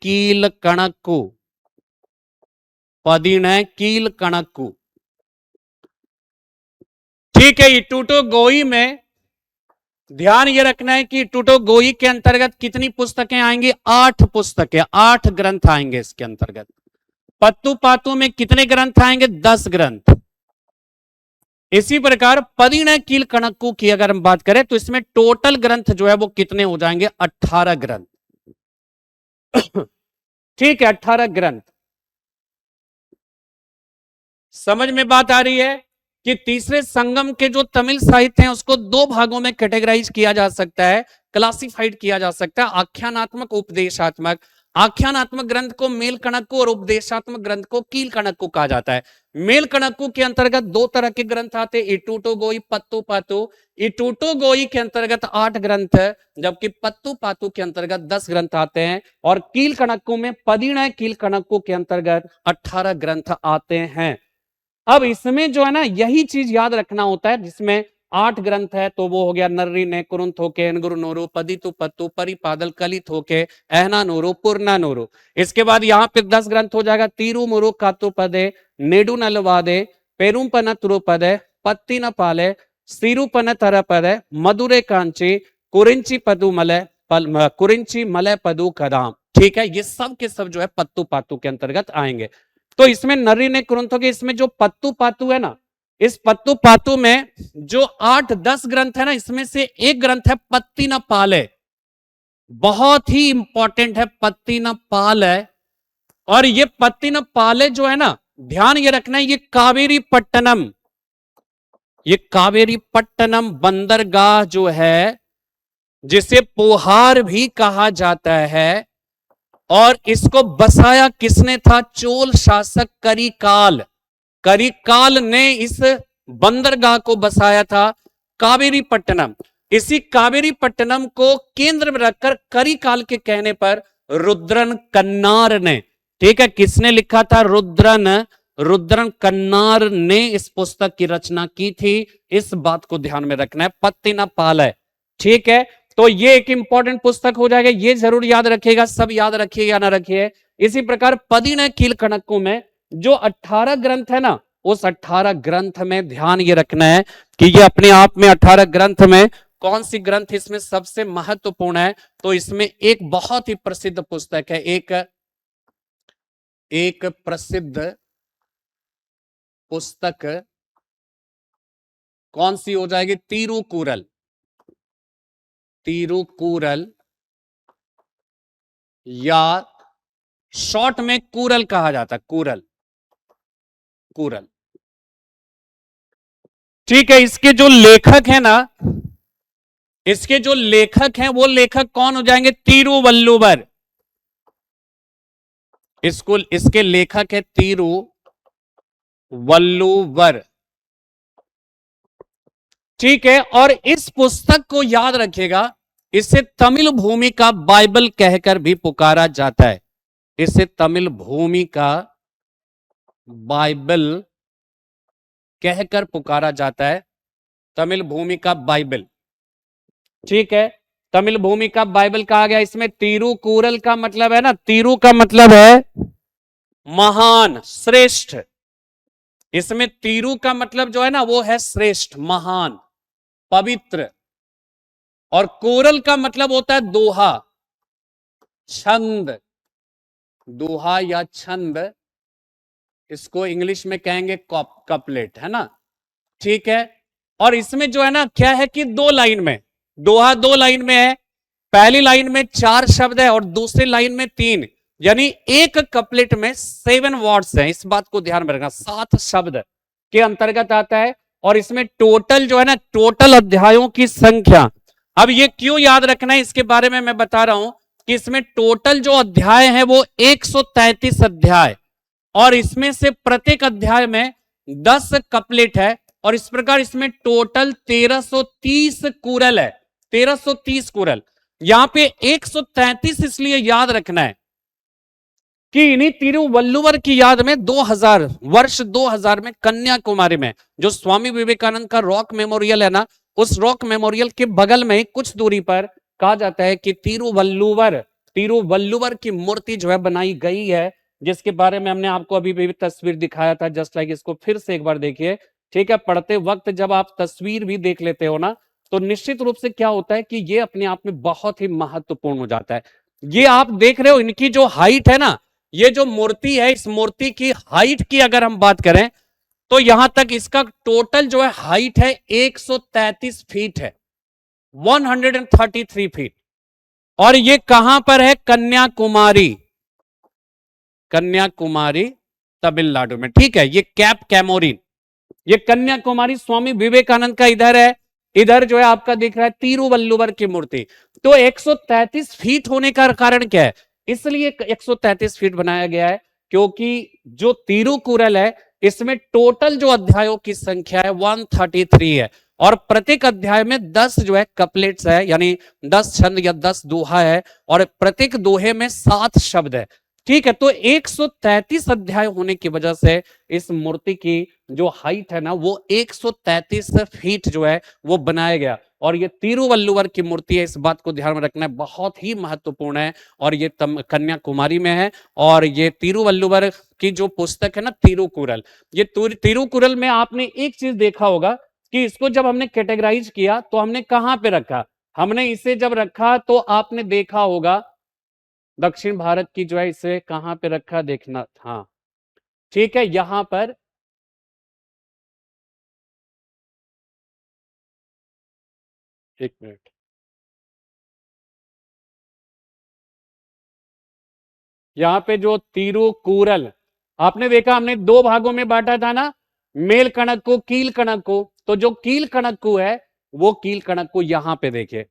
कील कणक्कू, पदिनय कील कणक्कू, ठीक है। इटूटो गोई में ध्यान ये रखना है कि इटूटो गोई के अंतर्गत कितनी पुस्तकें आएंगी, 8 पुस्तकें, 8 ग्रंथ आएंगे इसके अंतर्गत। पत्तू पातू में कितने ग्रंथ आएंगे, 10 ग्रंथ। इसी प्रकार पदिनय कील कणक्कू की अगर हम बात करें तो इसमें टोटल ग्रंथ जो है वो कितने हो जाएंगे, 18 ग्रंथ, ठीक है, 18 ग्रंथ। समझ में बात आ रही है कि तीसरे संगम के जो तमिल साहित्य हैं उसको दो भागों में कैटेगराइज किया जा सकता है, क्लासिफाइड किया जा सकता है, आख्यानात्मक, उपदेशात्मक। आख्यानात्मक ग्रंथ को मेल कणक्कु और उपदेशात्मक ग्रंथ को कील कणक्कु कहा जाता है। मेल कणक्कु के अंतर्गत दो तरह के ग्रंथ आते हैं, इटूटो गोई पत्तू पातू। इटूटो गोई के अंतर्गत 8 ग्रंथ, जबकि पत्तू पातू के अंतर्गत 10 ग्रंथ आते हैं। और कील कणक्कु में पदिणय कील कणक्कु के अंतर्गत 18 ग्रंथ आते हैं। अब इसमें जो है ना, यही चीज याद रखना होता है, जिसमें 8 ग्रंथ है तो वो हो गया नर्री ने कुरुंत होके एनगुरु नोरु पदितु पत्तु परिपादल कलित होके एहना नोरु पुरना नोरु। इसके बाद यहाँ पे 10 ग्रंथ हो जाएगा, तीरु मुरु कातु पदे नेडु नलवादे पेरुपन तुरुपदे पत्ती न पाले सिरुपन तरपदे मधुरे कांची कुरिंची पदु मलय कुरिंची मलय पदु कदाम। ठीक है, ये सब के सब जो है पत्तू पातू के अंतर्गत आएंगे। तो इसमें नर्री ने कुरुंत होके, इसमें जो पत्तू पातू है ना, इस पत्तू पातू में जो 8-10 ग्रंथ है ना, इसमें से एक ग्रंथ है पत्ती न पाले, बहुत ही इंपॉर्टेंट है पत्ती न पाल है। और ये पत्ती न पाले जो है ना, ध्यान ये रखना है, ये कावेरी पट्टनम, ये कावेरी पट्टनम बंदरगाह जो है, जिसे पोहार भी कहा जाता है, और इसको बसाया किसने था? चोल शासक करिकाल। करिकाल ने इस बंदरगाह को बसाया था, कावेरी पट्टनम। इसी कावेरी पट्टनम को केंद्र में रखकर करिकाल के कहने पर रुद्रन कन्नार ने, ठीक है, किसने लिखा था? रुद्रन कन्नार ने इस पुस्तक की रचना की थी। इस बात को ध्यान में रखना है, पत्ती न पाल है। ठीक है, तो ये एक इंपॉर्टेंट पुस्तक हो जाएगा, ये जरूर याद रखिएगा, सब याद रखिए या ना रखिए। इसी प्रकार पदिणय कील कणक्कु में जो 18 ग्रंथ है ना, उस 18 ग्रंथ में ध्यान ये रखना है कि ये अपने आप में 18 ग्रंथ में कौन सी ग्रंथ इसमें सबसे महत्वपूर्ण है। तो इसमें एक बहुत ही प्रसिद्ध पुस्तक है, एक प्रसिद्ध पुस्तक कौन सी हो जाएगी? तिरुकुरल। तिरुकुरल या शॉर्ट में कुरल कहा जाता है, कुरल। ठीक है, इसके जो लेखक है ना, इसके जो लेखक हैं वो लेखक कौन हो जाएंगे? तिरुवल्लुवर। इसके लेखक है तिरुवल्लुवर। ठीक है, और इस पुस्तक को याद रखिएगा, इसे तमिल भूमि का बाइबल कहकर भी पुकारा जाता है। इसे तमिल भूमि का बाइबल कहकर पुकारा जाता है, तमिल भूमि का बाइबल। ठीक है, तमिल भूमि का बाइबल कहा गया। इसमें तिरुकुरल का मतलब है ना, तिरु का मतलब है महान, श्रेष्ठ। इसमें तिरु का मतलब जो है ना, वो है श्रेष्ठ, महान, पवित्र। और कोरल का मतलब होता है दोहा, छंद, दोहा या छंद, इसको इंग्लिश में कहेंगे कपलेट, है ना। ठीक है, और इसमें जो है ना, क्या है कि 2 लाइन में, दोहा 2 लाइन में है। पहली लाइन में 4 शब्द है और दूसरी लाइन में 3, यानी एक कपलेट में 7 वर्ड्स हैं। इस बात को ध्यान में रखना, 7 शब्द के अंतर्गत आता है। और इसमें टोटल जो है ना, टोटल अध्यायों की संख्या, अब ये क्यों याद रखना है इसके बारे में मैं बता रहा हूं कि इसमें टोटल जो अध्याय है वो 133 अध्याय, और इसमें से प्रत्येक अध्याय में 10 कपलेट है। और इस प्रकार इसमें टोटल 1330 कुरल है, 1330 कुरल। यहां पे 133 इसलिए याद रखना है कि इन्हीं तिरुवल्लुवर की याद में वर्ष 2000 में कन्याकुमारी में जो स्वामी विवेकानंद का रॉक मेमोरियल है ना, उस रॉक मेमोरियल के बगल में कुछ दूरी पर कहा जाता है कि तिरुवल्लुवर की मूर्ति जो है बनाई गई है, जिसके बारे में हमने आपको अभी भी तस्वीर दिखाया था। जस्ट लाइक इसको फिर से एक बार देखिए। ठीक है, पढ़ते वक्त जब आप तस्वीर भी देख लेते हो ना, तो निश्चित रूप से क्या होता है कि ये अपने आप में बहुत ही महत्वपूर्ण हो जाता है। ये आप देख रहे हो, इनकी जो हाइट है ना, ये जो मूर्ति है, इस मूर्ति की हाइट की अगर हम बात करें तो यहां तक इसका टोटल जो है हाइट है 133 फीट है, 133 फीट। और ये कहां पर है? कन्याकुमारी तमिलनाडु में। ठीक है, ये कैप कैमोरिन, ये कन्याकुमारी स्वामी विवेकानंद का इधर है, इधर जो है आपका दिख रहा है तिरुवल्लुवर की मूर्ति। तो 133 फीट होने का कारण क्या है? इसलिए 133 फीट बनाया गया है, क्योंकि जो तिरुकुरल है इसमें टोटल जो अध्यायों की संख्या है 133 है, और प्रत्येक अध्याय में 10 जो है कपलेट्स है, यानी 10 छंद या 10 दोहा है, और प्रत्येक दोहे में 7 शब्द है। ठीक है, तो 133 अध्याय होने की वजह से इस मूर्ति की जो हाइट है ना वो 133 फीट जो है वो बनाया गया। और ये तिरुवल्लुवर की मूर्ति है, इस बात को ध्यान में रखना है, बहुत ही महत्वपूर्ण है, और ये कन्याकुमारी में है। और ये तिरुवल्लुवर की जो पुस्तक है ना तिरुकुरल, ये तिरुकुरल में आपने एक चीज देखा होगा कि इसको जब हमने कैटेगराइज किया तो हमने कहां पे रखा, हमने इसे जब रखा तो आपने देखा होगा दक्षिण भारत की जो है इसे कहां पे रखा देखना। हाँ ठीक है, यहां पर एक मिनट, यहाँ पे जो तिरुकुरल आपने देखा, हमने दो भागों में बांटा था ना, मेल कणक को कील कणक को, तो जो कील कणक को है वो कील कणक को यहां पे देखे,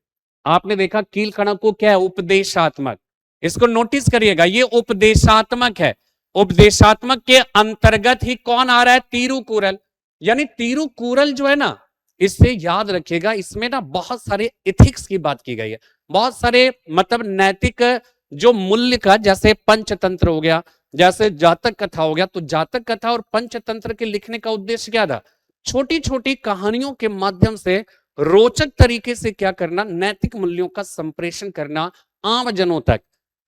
आपने देखा कील कणक को क्या है, उपदेशात्मक, इसको नोटिस करिएगा, ये उपदेशात्मक है। उपदेशात्मक के अंतर्गत ही कौन आ रहा है, तिरुकुरल, यानी तिरुकुरल जो है ना, इससे याद रखिएगा इसमें ना बहुत सारे एथिक्स की बात की गई है, बहुत सारे मतलब नैतिक जो मूल्य का, जैसे पंचतंत्र हो गया, जैसे जातक कथा हो गया, तो जातक कथा और पंचतंत्र के लिखने का उद्देश्य क्या था, छोटी छोटी कहानियों के माध्यम से रोचक तरीके से क्या करना, नैतिक मूल्यों का संप्रेषण करना आम जनों तक।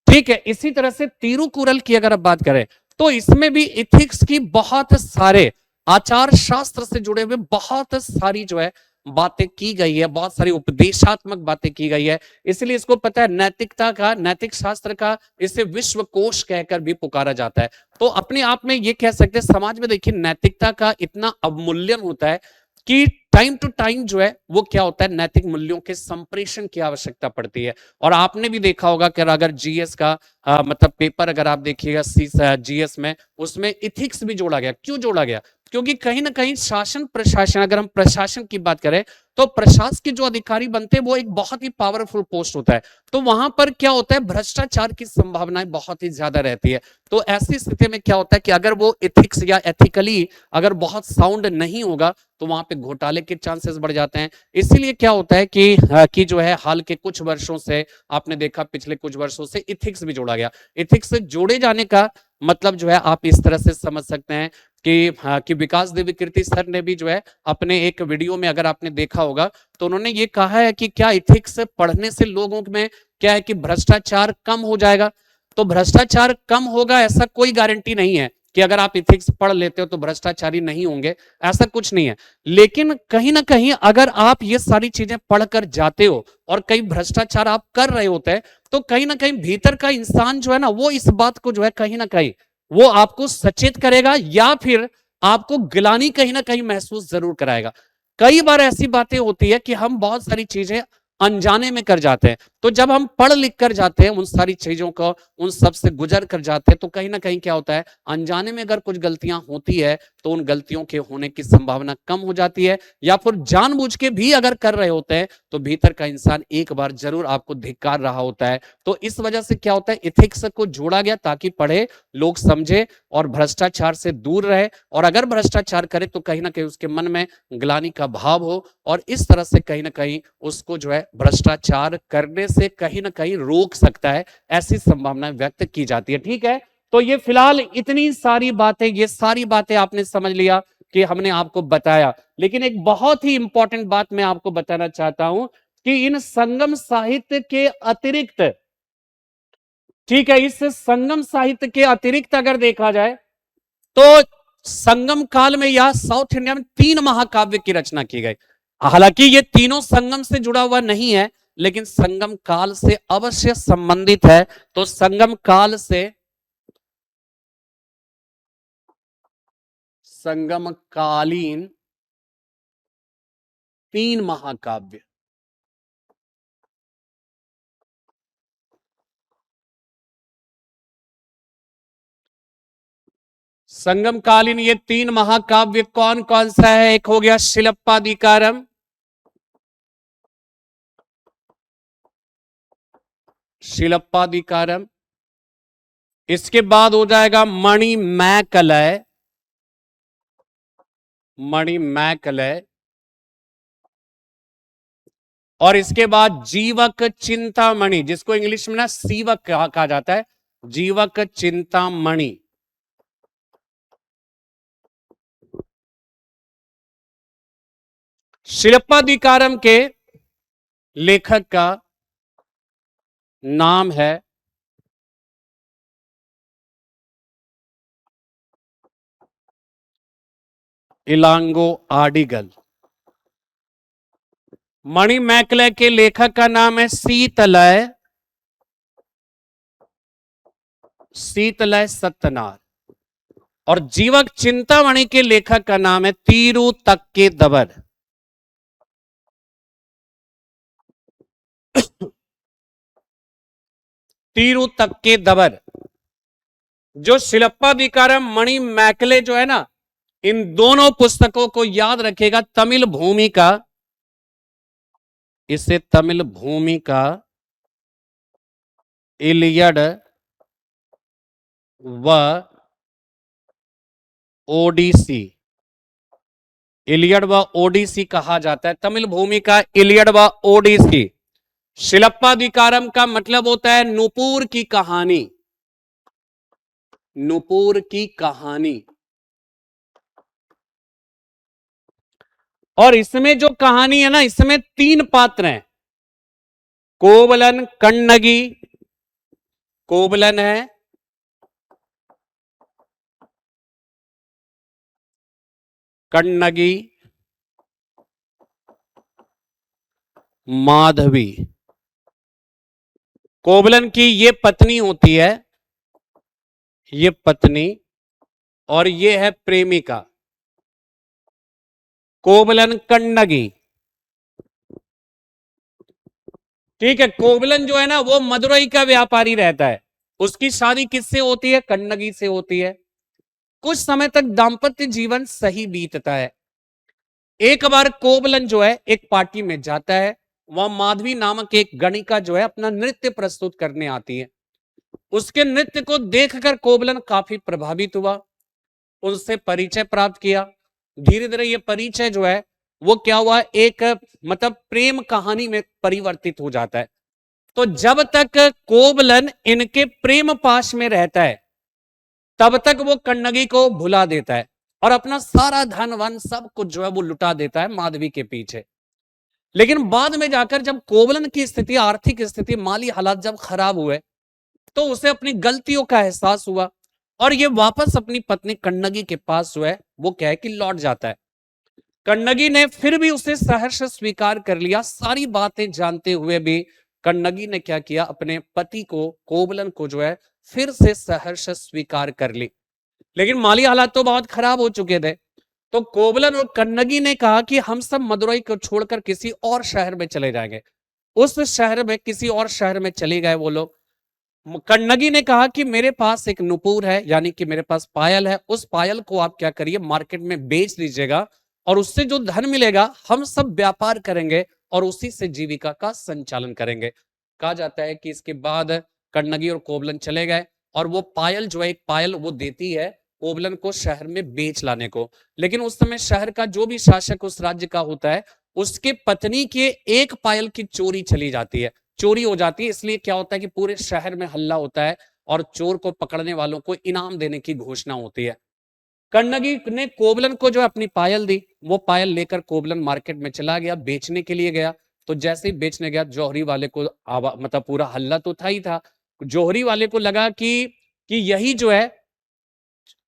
ठीक है, इसी तरह से तिरुकुरल की अगर आप बात करें तो इसमें भी इथिक्स की बहुत सारे आचार शास्त्र से जुड़े हुए बहुत सारी जो है बातें की गई है, बहुत सारी उपदेशात्मक बातें की गई है, इसलिए इसको पता है नैतिकता का, नैतिक शास्त्र का, इसे विश्व कोश कहकर भी पुकारा जाता है। तो अपने आप में ये कह सकते हैं, समाज में देखिए नैतिकता का इतना अवमूल्यन होता है कि टाइम टू टाइम जो है वो क्या होता है, नैतिक मूल्यों के संप्रेषण की आवश्यकता पड़ती है। और आपने भी देखा होगा कि अगर जीएस का मतलब पेपर अगर आप देखिएगा जीएस में, उसमें इथिक्स भी जोड़ा गया। क्यों जोड़ा गया, क्योंकि कहीं ना कहीं शासन प्रशासन, अगर हम प्रशासन की बात करें तो प्रशासन के जो अधिकारी बनते हैं वो एक बहुत ही पावरफुल पोस्ट होता है, तो वहां पर क्या होता है, भ्रष्टाचार की संभावनाएं बहुत ही ज्यादा रहती है। तो ऐसी स्थिति में क्या होता है कि अगर वो एथिक्स या एथिकली अगर बहुत साउंड नहीं होगा तो वहां पे घोटाले के चांसेस बढ़ जाते हैं। इसीलिए क्या होता है कि जो है हाल के कुछ वर्षों से आपने देखा, पिछले कुछ वर्षों से इथिक्स भी जोड़ा गया। इथिक्स से जोड़े जाने का मतलब जो है आप इस तरह से समझ सकते हैं कि विकास देवी कीर्ति सर ने भी जो है अपने एक वीडियो में अगर आपने देखा होगा तो उन्होंने ये कहा है कि क्या इथिक्स पढ़ने से लोगों में क्या है कि भ्रष्टाचार कम हो जाएगा। तो भ्रष्टाचार कम होगा ऐसा कोई गारंटी नहीं है कि अगर आप इथिक्स पढ़ लेते हो तो भ्रष्टाचारी नहीं होंगे, ऐसा कुछ नहीं है। लेकिन कहीं ना कहीं अगर आप ये सारी चीजें पढ़कर जाते हो और कई भ्रष्टाचार आप कर रहे होते हैं तो कहीं ना कहीं भीतर का इंसान जो है ना वो इस बात को जो है कहीं ना कहीं वो आपको सचेत करेगा या फिर आपको गिलानी कहीं ना कहीं महसूस जरूर कराएगा। कई बार ऐसी बातें होती है कि हम बहुत सारी चीजें अनजाने में कर जाते हैं, तो जब हम पढ़ लिख कर जाते हैं उन सारी चीजों को, उन सब से गुजर कर जाते हैं, तो कहीं ना कहीं क्या होता है, अनजाने में अगर कुछ गलतियां होती है तो उन गलतियों के होने की संभावना कम हो जाती है, या फिर जानबूझ के भी अगर कर रहे होते हैं तो भीतर का इंसान एक बार जरूर आपको धिक्कार रहा होता है। तो इस वजह से क्या होता है, इथिक्स को जोड़ा गया ताकि पढ़े लोग समझे और भ्रष्टाचार से दूर रहे, और अगर भ्रष्टाचार करे तो कहीं ना कहीं उसके मन में ग्लानि का भाव हो, और इस तरह से कहीं ना कहीं उसको जो है भ्रष्टाचार करने से कहीं ना कहीं रोक सकता है, ऐसी संभावना व्यक्त की जाती है। ठीक है, तो ये फिलहाल इतनी सारी बातें, ये सारी बातें आपने समझ लिया कि हमने आपको बताया, लेकिन एक बहुत ही इंपॉर्टेंट बात मैं आपको बताना चाहता हूं कि इन संगम साहित्य के अतिरिक्त, ठीक है, इस संगम साहित्य के अतिरिक्त अगर देखा जाए तो संगम काल में या साउथ इंडिया में 3 महाकाव्य की रचना की गई। हालांकि ये तीनों संगम से जुड़ा हुआ नहीं है लेकिन संगम काल से अवश्य संबंधित है। तो संगम काल से, संगम कालीन 3 महाकाव्य, संगम कालीन ये 3 महाकाव्य कौन कौन सा है, एक हो गया शिलप्पादिकारम, शिलप्पादिकारम, इसके बाद हो जाएगा मणिमैकलय, मणिमैकलय। और इसके बाद जीवक चिंतामणि, जिसको इंग्लिश में ना सीवक कहा जाता है, जीवक चिंतामणि। शिल्पाधिकारम के लेखक का नाम है इलांगो आडिगल। मणिमैकलय के लेखक का नाम है सीतलय, सीतलय सत्यनार। और जीवक चिंतामणि के लेखक का नाम है तिरुतक्केदवर। तिरुतक्केदवर। जो शिल्पाधिकारम मणिमैकले जो है ना, इन दोनों पुस्तकों को याद रखेगा। तमिल भूमि का, इसे तमिल भूमि का, इलियड व ओडिसी, इलियड व ओडिसी कहा जाता है। तमिल भूमि का इलियड व ओडिसी। शिल्पाधिकारम का मतलब होता है नुपुर की कहानी, नुपुर की कहानी। और इसमें जो कहानी है ना, इसमें 3 पात्र हैं। कोवलन कन्नगी, कोवलन है, कन्नगी, माधवी। कोवलन की ये पत्नी होती है, ये पत्नी, और ये है प्रेमिका। कोवलन कन्नगी, ठीक है। कोवलन जो है ना, वो मदुरई का व्यापारी रहता है। उसकी शादी किससे होती है? कन्नगी से होती है। कुछ समय तक दाम्पत्य जीवन सही बीतता है। एक बार कोवलन जो है एक पार्टी में जाता है, वह माधवी नामक एक गणिका जो है अपना नृत्य प्रस्तुत करने आती है। उसके नृत्य को देखकर कोवलन काफी प्रभावित हुआ, उनसे परिचय प्राप्त किया। धीरे धीरे ये परिचय जो है वो क्या हुआ, एक मतलब प्रेम कहानी में परिवर्तित हो जाता है। तो जब तक कोवलन इनके प्रेम पाश में रहता है, तब तक वो कन्नगी को भुला देता है और अपना सारा धन वन सब कुछ जो है वो लुटा देता है माधवी के पीछे। लेकिन बाद में जाकर जब कोवलन की स्थिति, आर्थिक स्थिति, माली हालात जब खराब हुए, तो उसे अपनी गलतियों का एहसास हुआ और ये वापस अपनी पत्नी कन्नगी के पास जो है वो क्या है कि लौट जाता है। कन्नगी ने फिर भी उसे सहर्ष स्वीकार कर लिया। सारी बातें जानते हुए भी कन्नगी ने क्या किया, अपने पति को, कोवलन को जो है फिर से सहर्ष स्वीकार कर ली। लेकिन माली हालात तो बहुत खराब हो चुके थे। तो कोवलन और कन्नगी ने कहा कि हम सब मदुरई को छोड़कर किसी और शहर में चले जाएंगे। उस शहर में, किसी और शहर में चले गए वो लोग। कन्नगी ने कहा कि मेरे पास एक नुपुर है, यानी कि मेरे पास पायल है, उस पायल को आप क्या करिए, मार्केट में बेच दीजिएगा और उससे जो धन मिलेगा हम सब व्यापार करेंगे और उसी से जीविका का संचालन करेंगे। कहा जाता है कि इसके बाद कन्नगी और कोवलन चले गए और वो पायल जो है, एक पायल वो देती है कोवलन को शहर में बेच लाने को। लेकिन उस समय शहर का जो भी शासक उस राज्य का होता है, उसके पत्नी के एक पायल की चोरी चली जाती है, चोरी हो जाती है। इसलिए क्या होता है कि पूरे शहर में हल्ला होता है और चोर को पकड़ने वालों को इनाम देने की घोषणा होती है। कन्नगी ने कोवलन को जो अपनी पायल दी, वो पायल लेकर कोवलन मार्केट में चला गया, बेचने के लिए गया। तो जैसे ही बेचने गया, जौहरी वाले को मतलब पूरा हल्ला तो था ही था। जौहरी वाले को लगा कि यही जो है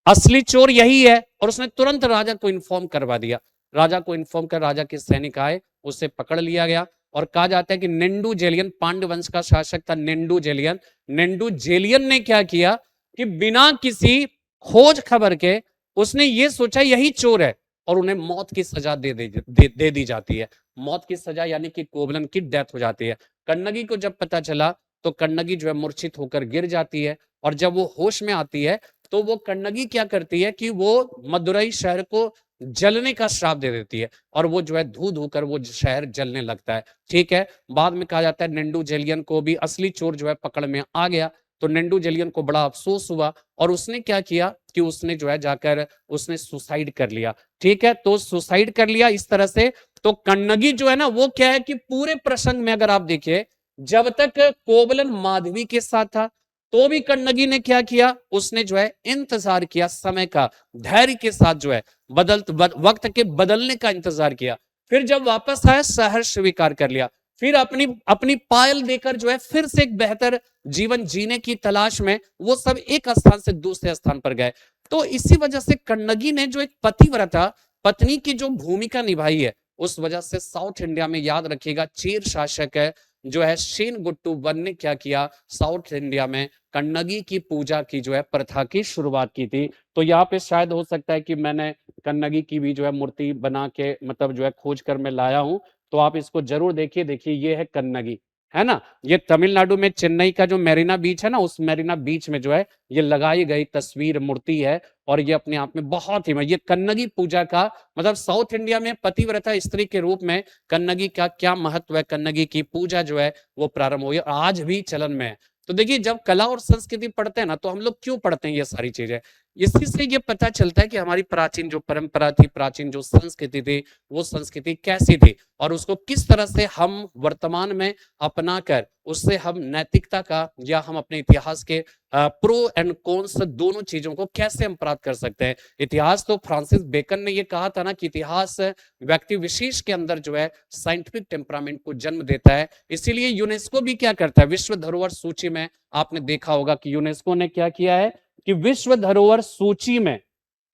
असली चोर यही है, और उसने तुरंत राजा को इन्फॉर्म करवा दिया। राजा को इन्फॉर्म कर राजा के सैनिक आए, उसे पकड़ लिया गया। और कहा जाता है कि नेंडू जेलियन, पांड्य वंश का शासक था नेंडू जेलियन, नेंडू जेलियन ने क्या किया कि बिना किसी खोज खबर के उसने ये सोचा यही चोर है, और उन्हें मौत की सजा दे दी जाती है। मौत की सजा यानी कि कोवलन की डेथ हो जाती है। कन्नगी को जब पता चला तो कन्नगी जो है मूर्छित होकर गिर जाती है, और जब वो होश में आती है तो वो कन्नगी क्या करती है कि वो मदुरई शहर को जलने का श्राप दे देती है, और वो जो है धू धू कर वो शहर जलने लगता है। ठीक है, बाद में कहा जाता है नेंडू जेलियन को भी असली चोर जो है पकड़ में आ गया। तो नेंडू जेलियन को बड़ा अफसोस हुआ और उसने क्या किया कि उसने जो है जाकर उसने सुसाइड कर लिया। ठीक है, तो सुसाइड कर लिया इस तरह से। तो कन्नगी जो है ना वो क्या है कि पूरे प्रसंग में अगर आप देखिए, जब तक कोवलन माधवी के साथ था तो भी कन्नगी ने क्या किया, उसने जो है इंतजार किया समय का, धैर्य के साथ जो है वक्त के बदलने का इंतजार किया। फिर जब वापस आया सहर्ष स्वीकार कर लिया, फिर अपनी अपनी पायल देकर जो है फिर से एक बेहतर जीवन जीने की तलाश में वो सब एक स्थान से दूसरे स्थान पर गए। तो इसी वजह से कन्नगी ने जो एक पतिव्रता पत्नी की जो भूमिका निभाई है, उस वजह से साउथ इंडिया में याद रखिएगा चेर शासक है जो है शेन गुट्टू वन ने क्या किया, साउथ इंडिया में कन्नगी की पूजा की जो है प्रथा की शुरुआत की थी। तो यहाँ पे शायद हो सकता है कि मैंने कन्नगी की भी जो है मूर्ति बना के मतलब जो है खोज कर मैं लाया हूं, तो आप इसको जरूर देखिए। देखिए ये है कन्नगी, है ना। ये तमिलनाडु में चेन्नई का जो मेरीना बीच है ना, उस मेरीना बीच में जो है ये लगाई गई तस्वीर मूर्ति है। और ये अपने आप में बहुत ही ये कन्नगी पूजा का मतलब साउथ इंडिया में पतिव्रता स्त्री के रूप में कन्नगी का क्या महत्व है, कन्नगी की पूजा जो है वो प्रारंभ हुई और आज भी चलन में है। तो देखिए जब कला और संस्कृति पढ़ते हैं ना, तो हम लोग क्यों पढ़ते हैं ये सारी चीजें, इसी से ये पता चलता है कि हमारी प्राचीन जो परंपरा थी, प्राचीन जो संस्कृति थी, वो संस्कृति कैसी थी और उसको किस तरह से हम वर्तमान में अपनाकर उससे हम नैतिकता का या हम अपने इतिहास के प्रो एंड कॉन्स दोनों चीजों को कैसे हम प्राप्त कर सकते हैं। इतिहास तो फ्रांसिस बेकन ने ये कहा था ना कि इतिहास व्यक्ति विशेष के अंदर जो है साइंटिफिक टेम्परामेंट को जन्म देता है। इसीलिए यूनेस्को भी क्या करता है, विश्व धरोहर सूची में आपने देखा होगा कि यूनेस्को ने क्या किया है कि विश्व धरोहर सूची में,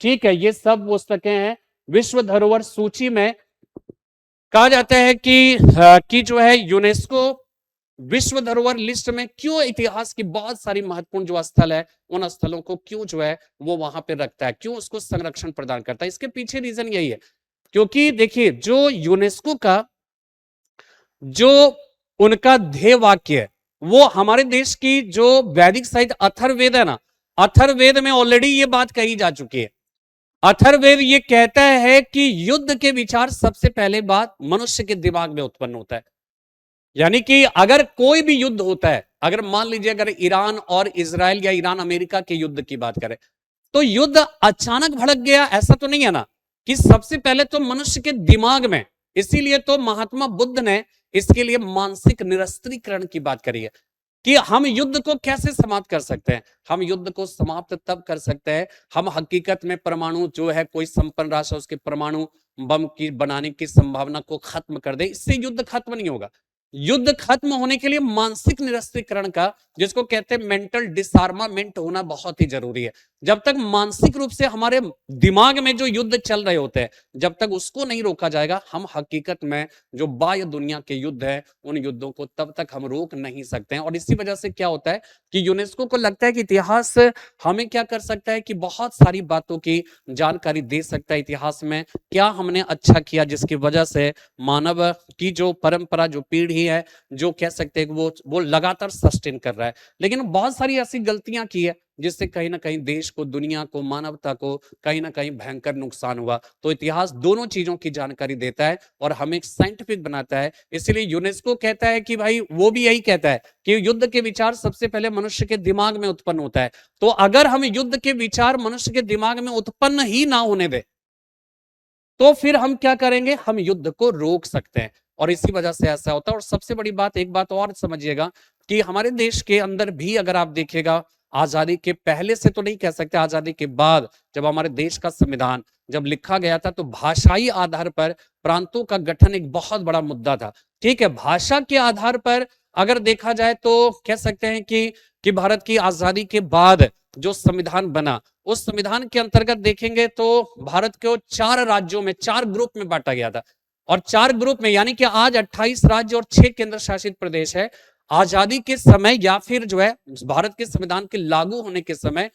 ठीक है, ये सब पुस्तकें हैं, विश्व धरोहर सूची में कहा जाता है कि जो है यूनेस्को विश्व धरोहर लिस्ट में क्यों इतिहास की बहुत सारी महत्वपूर्ण जो स्थल है उन स्थलों को क्यों जो है वो वहां पे रखता है, क्यों उसको संरक्षण प्रदान करता है। इसके पीछे रीजन यही है क्योंकि देखिए जो यूनेस्को का जो उनका ध्येय वाक्य है वो हमारे देश की जो वैदिक साहित्य अथर्ववेद है ना, अथर्ववेद में ऑलरेडी ये बात कही जा चुकी है। अथर्ववेद ये कहता है कि युद्ध के विचार सबसे पहले बात मनुष्य के दिमाग में उत्पन्न होता है। यानी कि अगर कोई भी युद्ध होता है, अगर मान लीजिए अगर ईरान और इजराइल या ईरान अमेरिका के युद्ध की बात करें, तो युद्ध अचानक भड़क गया ऐसा तो नहीं है ना, कि सबसे पहले तो मनुष्य के दिमाग में। इसीलिए तो महात्मा बुद्ध ने इसके लिए मानसिक निरस्त्रीकरण की बात करी है कि हम युद्ध को कैसे समाप्त कर सकते हैं। हम युद्ध को समाप्त तब कर सकते हैं हम हकीकत में परमाणु जो है कोई संपन्न राष्ट्र उसके परमाणु बम की बनाने की संभावना को खत्म कर दे, इससे युद्ध खत्म नहीं होगा। युद्ध खत्म होने के लिए मानसिक निरस्त्रीकरण का, जिसको कहते हैं मेंटल डिसआर्मामेंट, होना बहुत ही जरूरी है। जब तक मानसिक रूप से हमारे दिमाग में जो युद्ध चल रहे होते हैं, जब तक उसको नहीं रोका जाएगा, हम हकीकत में जो बाह्य दुनिया के युद्ध है उन युद्धों को तब तक हम रोक नहीं सकते हैं। और इसी वजह से क्या होता है कि यूनेस्को को लगता है कि इतिहास हमें क्या कर सकता है कि बहुत सारी बातों की जानकारी दे सकता है। इतिहास में क्या हमने अच्छा किया जिसकी वजह से मानव की जो परंपरा, जो पीढ़ी है, जो कह सकते हैं वो लगातार सस्टेन कर रहा है। लेकिन बहुत सारी ऐसी गलतियां की है जिससे कहीं ना कहीं देश को, दुनिया को, मानवता को कहीं ना कहीं भयंकर नुकसान हुआ। तो इतिहास दोनों चीजों की जानकारी देता है और हमें साइंटिफिक बनाता है। इसलिए यूनेस्को कहता है कि भाई वो भी यही कहता है कि युद्ध के विचार सबसे पहले मनुष्य के दिमाग में उत्पन्न होता है। तो अगर हम युद्ध के विचार मनुष्य के दिमाग में उत्पन्न ही ना होने दें तो फिर हम क्या करेंगे, हम युद्ध को रोक सकते हैं। और इसी वजह से ऐसा होता है। और सबसे बड़ी बात, एक बात और समझिएगा कि हमारे देश के अंदर भी अगर आप देखिएगा, आजादी के पहले से तो नहीं कह सकते, आजादी के बाद जब हमारे देश का संविधान जब लिखा गया था तो भाषाई आधार पर प्रांतों का गठन एक बहुत बड़ा मुद्दा था। ठीक है, भाषा के आधार पर अगर देखा जाए तो कह सकते हैं कि भारत की आजादी के बाद जो संविधान बना, उस संविधान के अंतर्गत देखेंगे तो भारत को 4 राज्यों में, 4 ग्रुप में बांटा गया था। और 4 ग्रुप में यानी कि आज 28 राज्य और 6 केंद्र शासित प्रदेश है। आजादी के समय या फिर जो है भारत के संविधान के लागू होने के समय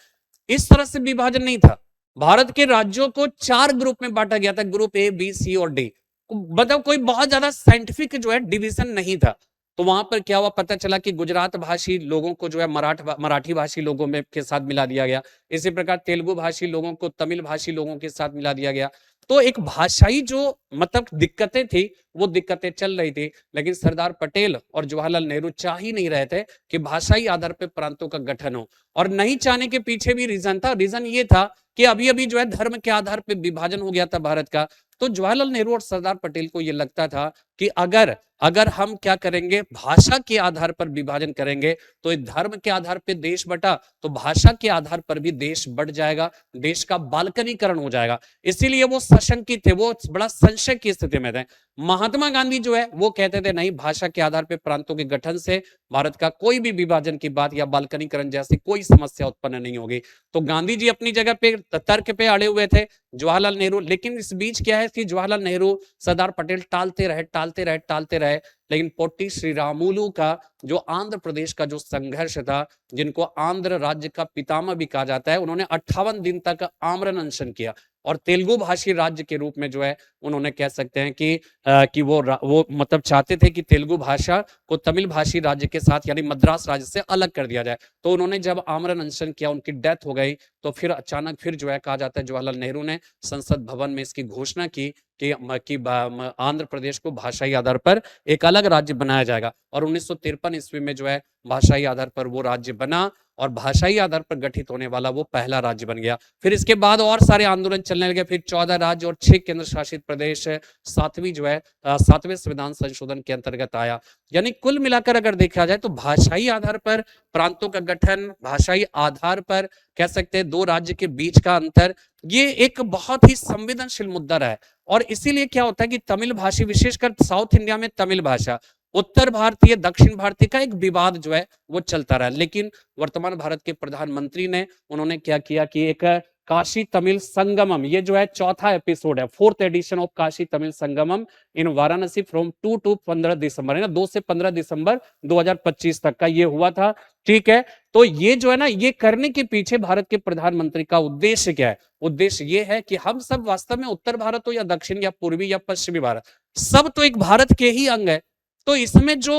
इस तरह से विभाजन नहीं था। भारत के राज्यों को 4 ग्रुप में बांटा गया था, ग्रुप ए, बी, सी और डी। मतलब कोई बहुत ज्यादा साइंटिफिक जो है डिवीजन नहीं था। तो वहां पर क्या हुआ, पता चला कि गुजरात भाषी लोगों को जो है मराठी भाषी लोगों में के साथ मिला दिया गया। इसी प्रकार तेलुगु भाषी लोगों को तमिल भाषी लोगों के साथ मिला दिया गया। तो एक भाषाई जो मतलब दिक्कतें थी वो दिक्कतें चल रही थी, लेकिन सरदार पटेल और जवाहरलाल नेहरू चाह ही नहीं रहे थे कि भाषाई आधार पर प्रांतों का गठन हो। और नहीं चाहने के पीछे भी रीजन था, रीजन ये था कि अभी अभी जो है धर्म के आधार पर विभाजन हो गया था भारत का। तो जवाहरलाल नेहरू और सरदार पटेल को ये लगता था कि अगर अगर हम क्या करेंगे, भाषा के आधार पर विभाजन करेंगे तो धर्म के आधार पर देश बटा, तो भाषा के आधार पर भी देश बढ़ जाएगा, देश का बाल्कनीकरण हो जाएगा। इसीलिए वो सशंकित थे, वो बड़ा संशय की स्थिति में थे। महात्मा गांधी जो है वो कहते थे नहीं, भाषा के आधार पर प्रांतों के गठन से भारत का कोई भी विभाजन की बात या बाल्कनीकरण जैसी कोई समस्या उत्पन्न नहीं होगी। तो गांधी जी अपनी जगह पे तर्क पे अड़े हुए थे, जवाहरलाल नेहरू, लेकिन इस बीच क्या है कि जवाहरलाल नेहरू सरदार पटेल टालते रहे, लेकिन पोट्टी श्रीरामुलु का जो आंध्र प्रदेश का जो संघर्ष था, जिनको आंध्र राज्य का पितामह भी कहा जाता है, उन्होंने 58 दिन तक आमरण अनशन किया और तेलुगु भाषी राज्य के रूप में जो है उन्होंने कह सकते हैं कि वो मतलब चाहते थे कि तेलुगु भाषा को तमिल भाषी राज्य के साथ यानी मद्रास राज्य से अलग कर दिया जाए। तो उन्होंने जब आमरण अनशन किया, उनकी डेथ हो गई, तो फिर अचानक फिर जो है कहा जाता है जवाहरलाल नेहरू ने संसद भवन में इसकी घोषणा की कि आंध्र प्रदेश को भाषाई आधार पर एक अलग राज्य बनाया जाएगा। और 1953 ईस्वी में जो है भाषाई आधार पर वो राज्य बना और भाषाई आधार पर गठित होने वाला वो पहला राज्य बन गया। फिर इसके बाद और सारे आंदोलन चलने लगे, फिर 14 राज्य और 6 केंद्र शासित प्रदेश 7वें संविधान संशोधन के अंतर्गत आया। यानी कुल मिलाकर अगर देखा जाए तो भाषाई आधार पर प्रांतों का गठन, भाषाई आधार पर कह सकते हैं दो राज्य के बीच का अंतर, ये एक बहुत ही संवेदनशील मुद्दा रहा है। और इसीलिए क्या होता है कि तमिल भाषी, विशेषकर साउथ इंडिया में तमिल भाषा, उत्तर भारतीय दक्षिण भारतीय का एक विवाद जो है वो चलता रहा। लेकिन वर्तमान भारत के प्रधानमंत्री ने उन्होंने क्या किया कि एक काशी तमिल संगमम, ये जो है चौथा एपिसोड है, 4th edition of Kashi Tamil Sangamam in Varanasi from 2 to 15 December, है ना, 2 से 15 दिसंबर 2025 तक का ये हुआ था। ठीक है, तो ये जो है ना, ये करने के पीछे भारत के प्रधानमंत्री का उद्देश्य क्या है? उद्देश्य ये है कि हम सब वास्तव में उत्तर भारत हो या दक्षिण या पूर्वी या पश्चिमी भारत, सब तो एक भारत के ही अंग है। तो इसमें जो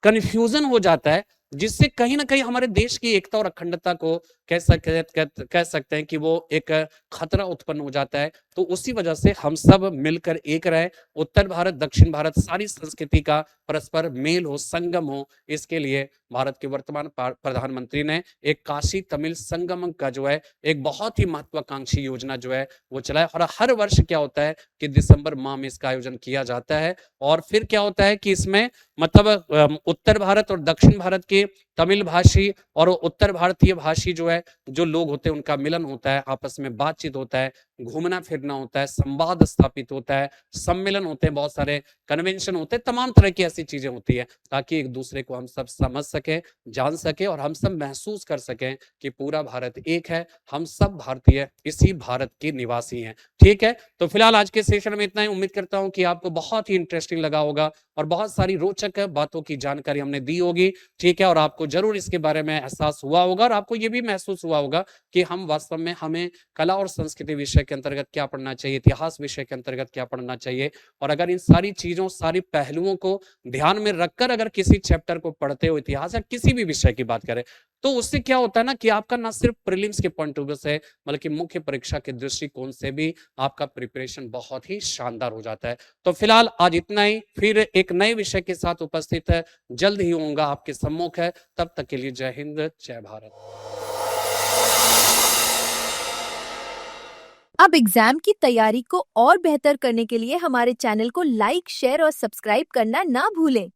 कंफ्यूजन हो जाता है, जिससे कहीं ना कहीं हमारे देश की एकता और अखंडता को कह सकते हैं कि वो एक खतरा उत्पन्न हो जाता है। तो उसी वजह से हम सब मिलकर एक रहे, उत्तर भारत दक्षिण भारत सारी संस्कृति का परस्पर मेल हो, संगम हो, इसके लिए भारत के वर्तमान प्रधानमंत्री ने एक काशी तमिल संगम का जो है एक बहुत ही महत्वाकांक्षी योजना जो है वो चलाया। और हर वर्ष क्या होता है कि दिसंबर माह में इसका आयोजन किया जाता है। और फिर क्या होता है कि इसमें मतलब उत्तर भारत और दक्षिण भारत के तमिल भाषी और उत्तर भारतीय भाषी जो है, जो लोग होते हैं, उनका मिलन होता है, आपस में बातचीत होता है, घूमना फिरना होता है, संवाद स्थापित होता है, सम्मेलन होते हैं, बहुत सारे कन्वेंशन होते हैं, तमाम तरह की ऐसी चीजें होती है ताकि एक दूसरे को हम सब समझ सके, जान सके और हम सब महसूस कर सकें कि पूरा भारत एक है, हम सब भारतीय इसी भारत के निवासी हैं। ठीक है, तो फिलहाल आज के सेशन में इतना ही। उम्मीद करता हूं कि आपको बहुत ही इंटरेस्टिंग लगा होगा और बहुत सारी रोचक बातों की जानकारी हमने दी होगी। ठीक है, और आपको जरूर इसके बारे में एहसास हुआ होगा और आपको ये भी महसूस हुआ होगा कि हम वास्तव में हमें कला और संस्कृति विषय के अंतर्गत क्या पढ़ना चाहिए, इतिहास विषय के अंतर्गत क्या पढ़ना चाहिए। और अगर इन सारी चीजों, सारी पहलुओं को ध्यान में रखकर अगर किसी चैप्टर को पढ़ते हो, इतिहास या किसी भी विषय की बात करें, तो उससे क्या होता है ना कि आपका ना सिर्फ प्रीलिम्स के पॉइंट ऑफ व्यू से बल्कि मुख्य परीक्षा के दृष्टिकोण से भी आपका प्रिपरेशन बहुत ही शानदार हो जाता है। तो फिलहाल आज इतना ही, फिर एक नए विषय के साथ उपस्थित है जल्द ही होऊंगा आपके सम्मुख है। तब तक के लिए जय हिंद, जय भारत। अब एग्जाम की तैयारी को और बेहतर करने के लिए हमारे चैनल को लाइक, शेयर और सब्सक्राइब करना ना भूलें।